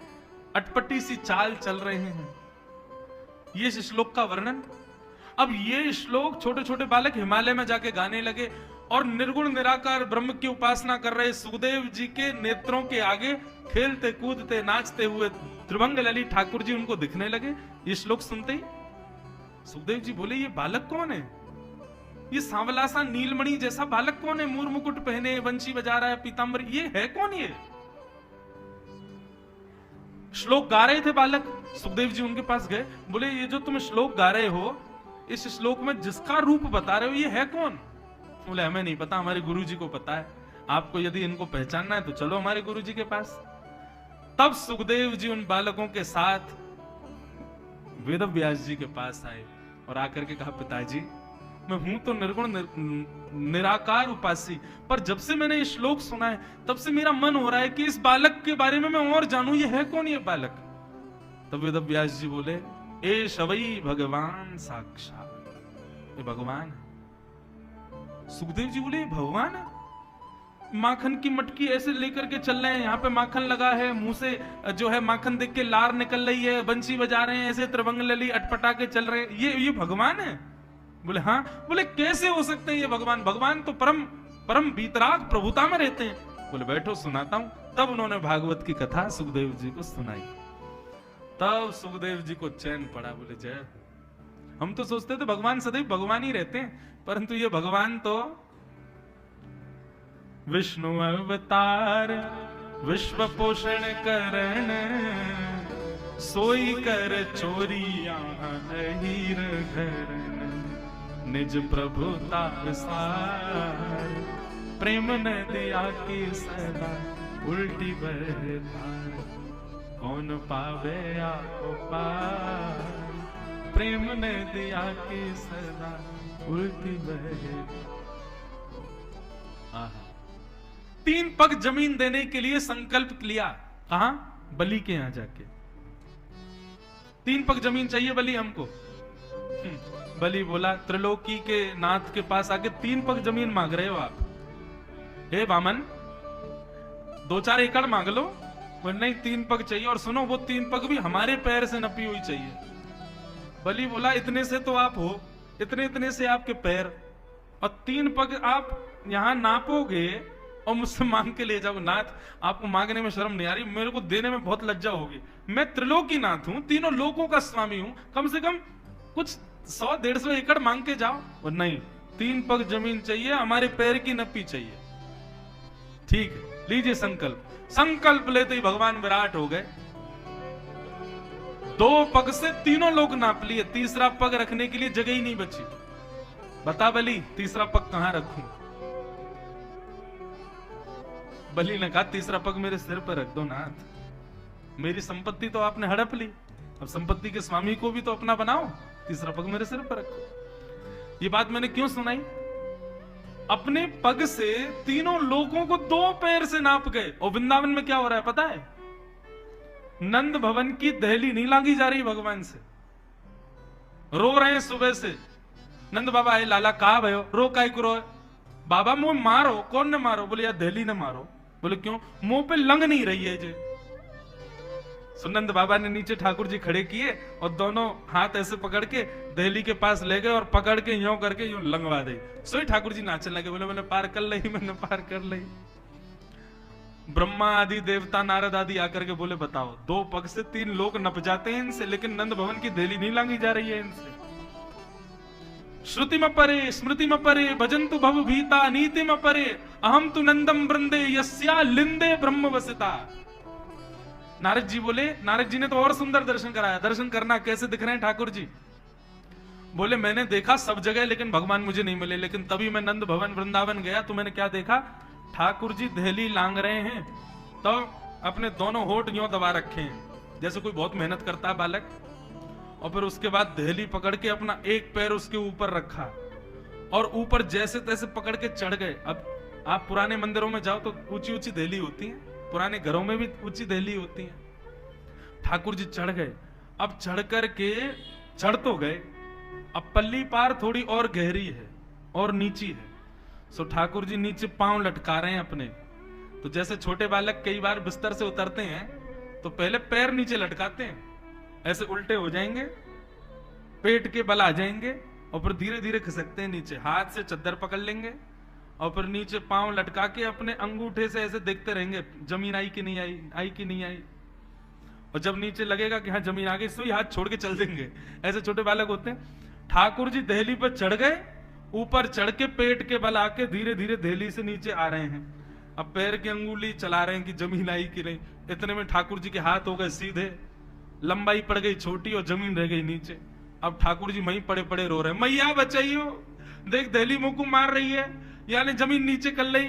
अटपटी सी चाल चल रहे हैं। ये श्लोक का वर्णन। अब ये श्लोक छोटे छोटे बालक हिमालय में जाके गाने लगे और निर्गुण निराकार ब्रह्म की उपासना कर रहे सुखदेव जी के नेत्रों के आगे खेलते कूदते नाचते हुए त्रिभंग ललित ठाकुर जी उनको दिखने लगे। ये श्लोक सुनते ही सुखदेव जी बोले, ये बालक कौन है? ये सांवला सा नीलमणि जैसा बालक कौन है? मोर मुकुट पहने, वंशी बजा रहा है, पीतांबरी, ये है कौन? ये श्लोक गा रहे थे बालक। सुखदेव जी उनके पास गए, बोले ये जो तुम श्लोक गा रहे हो, इस श्लोक में जिसका रूप बता रहे हो, ये है कौन? बोले हमें नहीं पता, हमारे गुरु जी को पता है। आपको यदि इनको पहचानना है तो चलो हमारे गुरु जी के पास। तब सुखदेव जी उन बालकों के साथ वेद व्यास जी के पास आए और आकर के कहा, पिताजी मैं हूं तो निर्गुण निराकार उपासी, पर जब से मैंने ये श्लोक सुना है तब से मेरा मन हो रहा है कि इस बालक के बारे में मैं और जानूं, ये है कौन ये बालक? तब वेद व्यास जी बोले, ए शवई भगवान साक्षात, ये भगवान है। सुखदेव जी बोले, भगवान है? माखन की मटकी ऐसे लेकर के चल रहे हैं, यहाँ पे माखन लगा है, मुंह से जो है माखन देख के लार निकल रही है, बंसी बजा रहे हैं, ऐसे त्रिभंग लली अटपटा के चल रहे हैं, ये भगवान है? बोले हाँ। बोले कैसे हो सकते हैं ये भगवान? भगवान तो परम बीतराग प्रभुता में रहते हैं। बोले बैठो सुनाता हूं। तब उन्होंने भागवत की कथा सुखदेव जी को सुनाई। तब सुखदेव जी को चैन पड़ा। बोले जय, हम तो सोचते थे भगवान सदैव भगवान ही रहते हैं, परंतु ये भगवान तो विष्णु अवतार, विश्व पोषण करण, सोई कर चोरिया हीर घरन, निज प्रभुता सार, प्रेम नदिया की सदा उल्टी बहतार, कौन पावे आपको पार, प्रेम नदिया की सदा उल्टी बहतार। 3 पग जमीन देने के लिए संकल्प लिया। कहां? बलि के यहां जाके 3 पग जमीन चाहिए बलि हमको। बलि बोला, त्रिलोकी के नाथ के पास आके 3 पग जमीन मांग रहे हो आप? हे वामन, 2-4 एकड़ मांग लो। बोले नहीं, 3 पग चाहिए, और सुनो वो 3 पग भी हमारे पैर से नपी हुई चाहिए। बलि बोला, इतने से तो आप हो, इतने से आपके पैर, और 3 पग आप यहां नापोगे और मुझसे मांग के ले जाओ। नाथ, आपको मांगने में शर्म नहीं आ रही? मेरे को देने में बहुत लज्जा होगी। मैं त्रिलोकी नाथ हूं, तीनों लोकों का स्वामी हूं, कम से कम कुछ 100-150 एकड़ मांग के जाओ। और नहीं, 3 पग जमीन चाहिए, हमारे पैर की नपी चाहिए। ठीक है, लीजिए संकल्प। संकल्प लेते ही भगवान विराट हो गए। 2 पग से तीनों लोग नाप लिए, तीसरा पग रखने के लिए जगह ही नहीं बची। बता बलि, तीसरा पग कहां रखूं? बलि ने कहा, तीसरा पग मेरे सिर पर रख दो नाथ, मेरी संपत्ति तो आपने हड़प ली, अब संपत्ति के स्वामी को भी तो अपना बनाओ, तीसरा पग मेरे सिर पर रखो। ये बात मैंने क्यों सुनाई? अपने पग से तीनों लोगों को 2 पैर से नाप गए। और वृंदावन में क्या हो रहा है पता है? नंद भवन की दहली नहीं लागी जा रही भगवान से, रो रहे हैं सुबह से। नंद बाबा है, लाला कहा भयो, रो काय को रो? बाबा मुंह मारो। कौन ने मारो? बोले यार दहली ने मारो। बोले क्यों? मुंह पे लंग नहीं रही है जे। सुनंद बाबा ने नीचे ठाकुर जी खड़े किए और दोनों हाथ ऐसे पकड़ के दहली के पास ले गए और पकड़ के यूं करके यूं लंगवा दे। सोई ठाकुर जी नाचने लगे। बोले मैंने पार कर ली, मैंने पार कर ली। ब्रह्मा आदि देवता नारद आदि आकर के बोले बताओ, 2 पग से 3 लोग नप जाते हैं इनसे, लेकिन नंद भवन की देली नहीं लांगी जा रही है इनसे। श्रुति में परे स्मृति में परे भजंतु भव भीता नीति में परे अहम तु नंदम वृंदे यस्या लिंदे ब्रह्म वसिता। नारद जी बोले, नारद जी ने तो और सुंदर दर्शन कराया। दर्शन करना, कैसे दिख रहे हैं ठाकुर जी? बोले मैंने देखा सब जगह, लेकिन भगवान मुझे नहीं मिले। लेकिन तभी मैं नंद भवन वृंदावन गया तो मैंने क्या देखा, ठाकुर जी दहली लांग रहे हैं, तो अपने दोनों होठ यूं दबा रखे हैं जैसे कोई बहुत मेहनत करता है बालक, और फिर उसके बाद दहली पकड़ के अपना एक पैर उसके ऊपर रखा और ऊपर जैसे तैसे पकड़ के चढ़ गए। अब आप पुराने मंदिरों में जाओ तो ऊंची ऊंची दहली होती है, पुराने घरों में भी ऊंची दहली होती है। ठाकुर जी चढ़ गए। अब चढ़ करके चढ़ तो गए, अब पल्ली पार थोड़ी और गहरी है और नीची है। सो ठाकुर जी नीचे पांव लटका रहे हैं अपने। तो जैसे छोटे बालक कई बार बिस्तर से उतरते हैं तो पहले पैर नीचे लटकाते हैं, ऐसे उल्टे हो जाएंगे, पेट के बल आ जाएंगे, और फिर धीरे धीरे खिसकते हैं नीचे। हाथ से चद्दर पकड़ लेंगे और फिर नीचे पांव लटका के अपने अंगूठे से ऐसे देखते रहेंगे जमीन आई कि नहीं आई, आई कि नहीं आई। और जब नीचे लगेगा कि हाँ जमीन आ गई, सो हाथ छोड़ के चल देंगे। ऐसे छोटे बालक होते हैं। ठाकुर जी दहली पर चढ़ गए, ऊपर चढ़ के पेट के बल आके धीरे धीरे दहली से नीचे आ रहे हैं। अब पैर की अंगुली चला रहे हैं कि जमीन आई कि नहीं। इतने में ठाकुर जी के हाथ हो गए सीधे, लंबाई पड़ गई छोटी और जमीन रह गई नीचे। अब ठाकुर जी वहीं पड़े पड़े रो रहे हैं, मैया बचाइयो, देख दहली मुंह को मार रही है, यानी जमीन नीचे कर ली।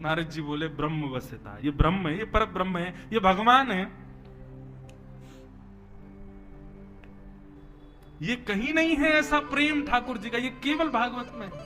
नारद जी बोले ब्रह्म वसिता, ये ब्रह्म है, ये पर ब्रह्म है, ये भगवान है। ये कहीं नहीं है ऐसा प्रेम ठाकुर जी का, ये केवल भागवत में है।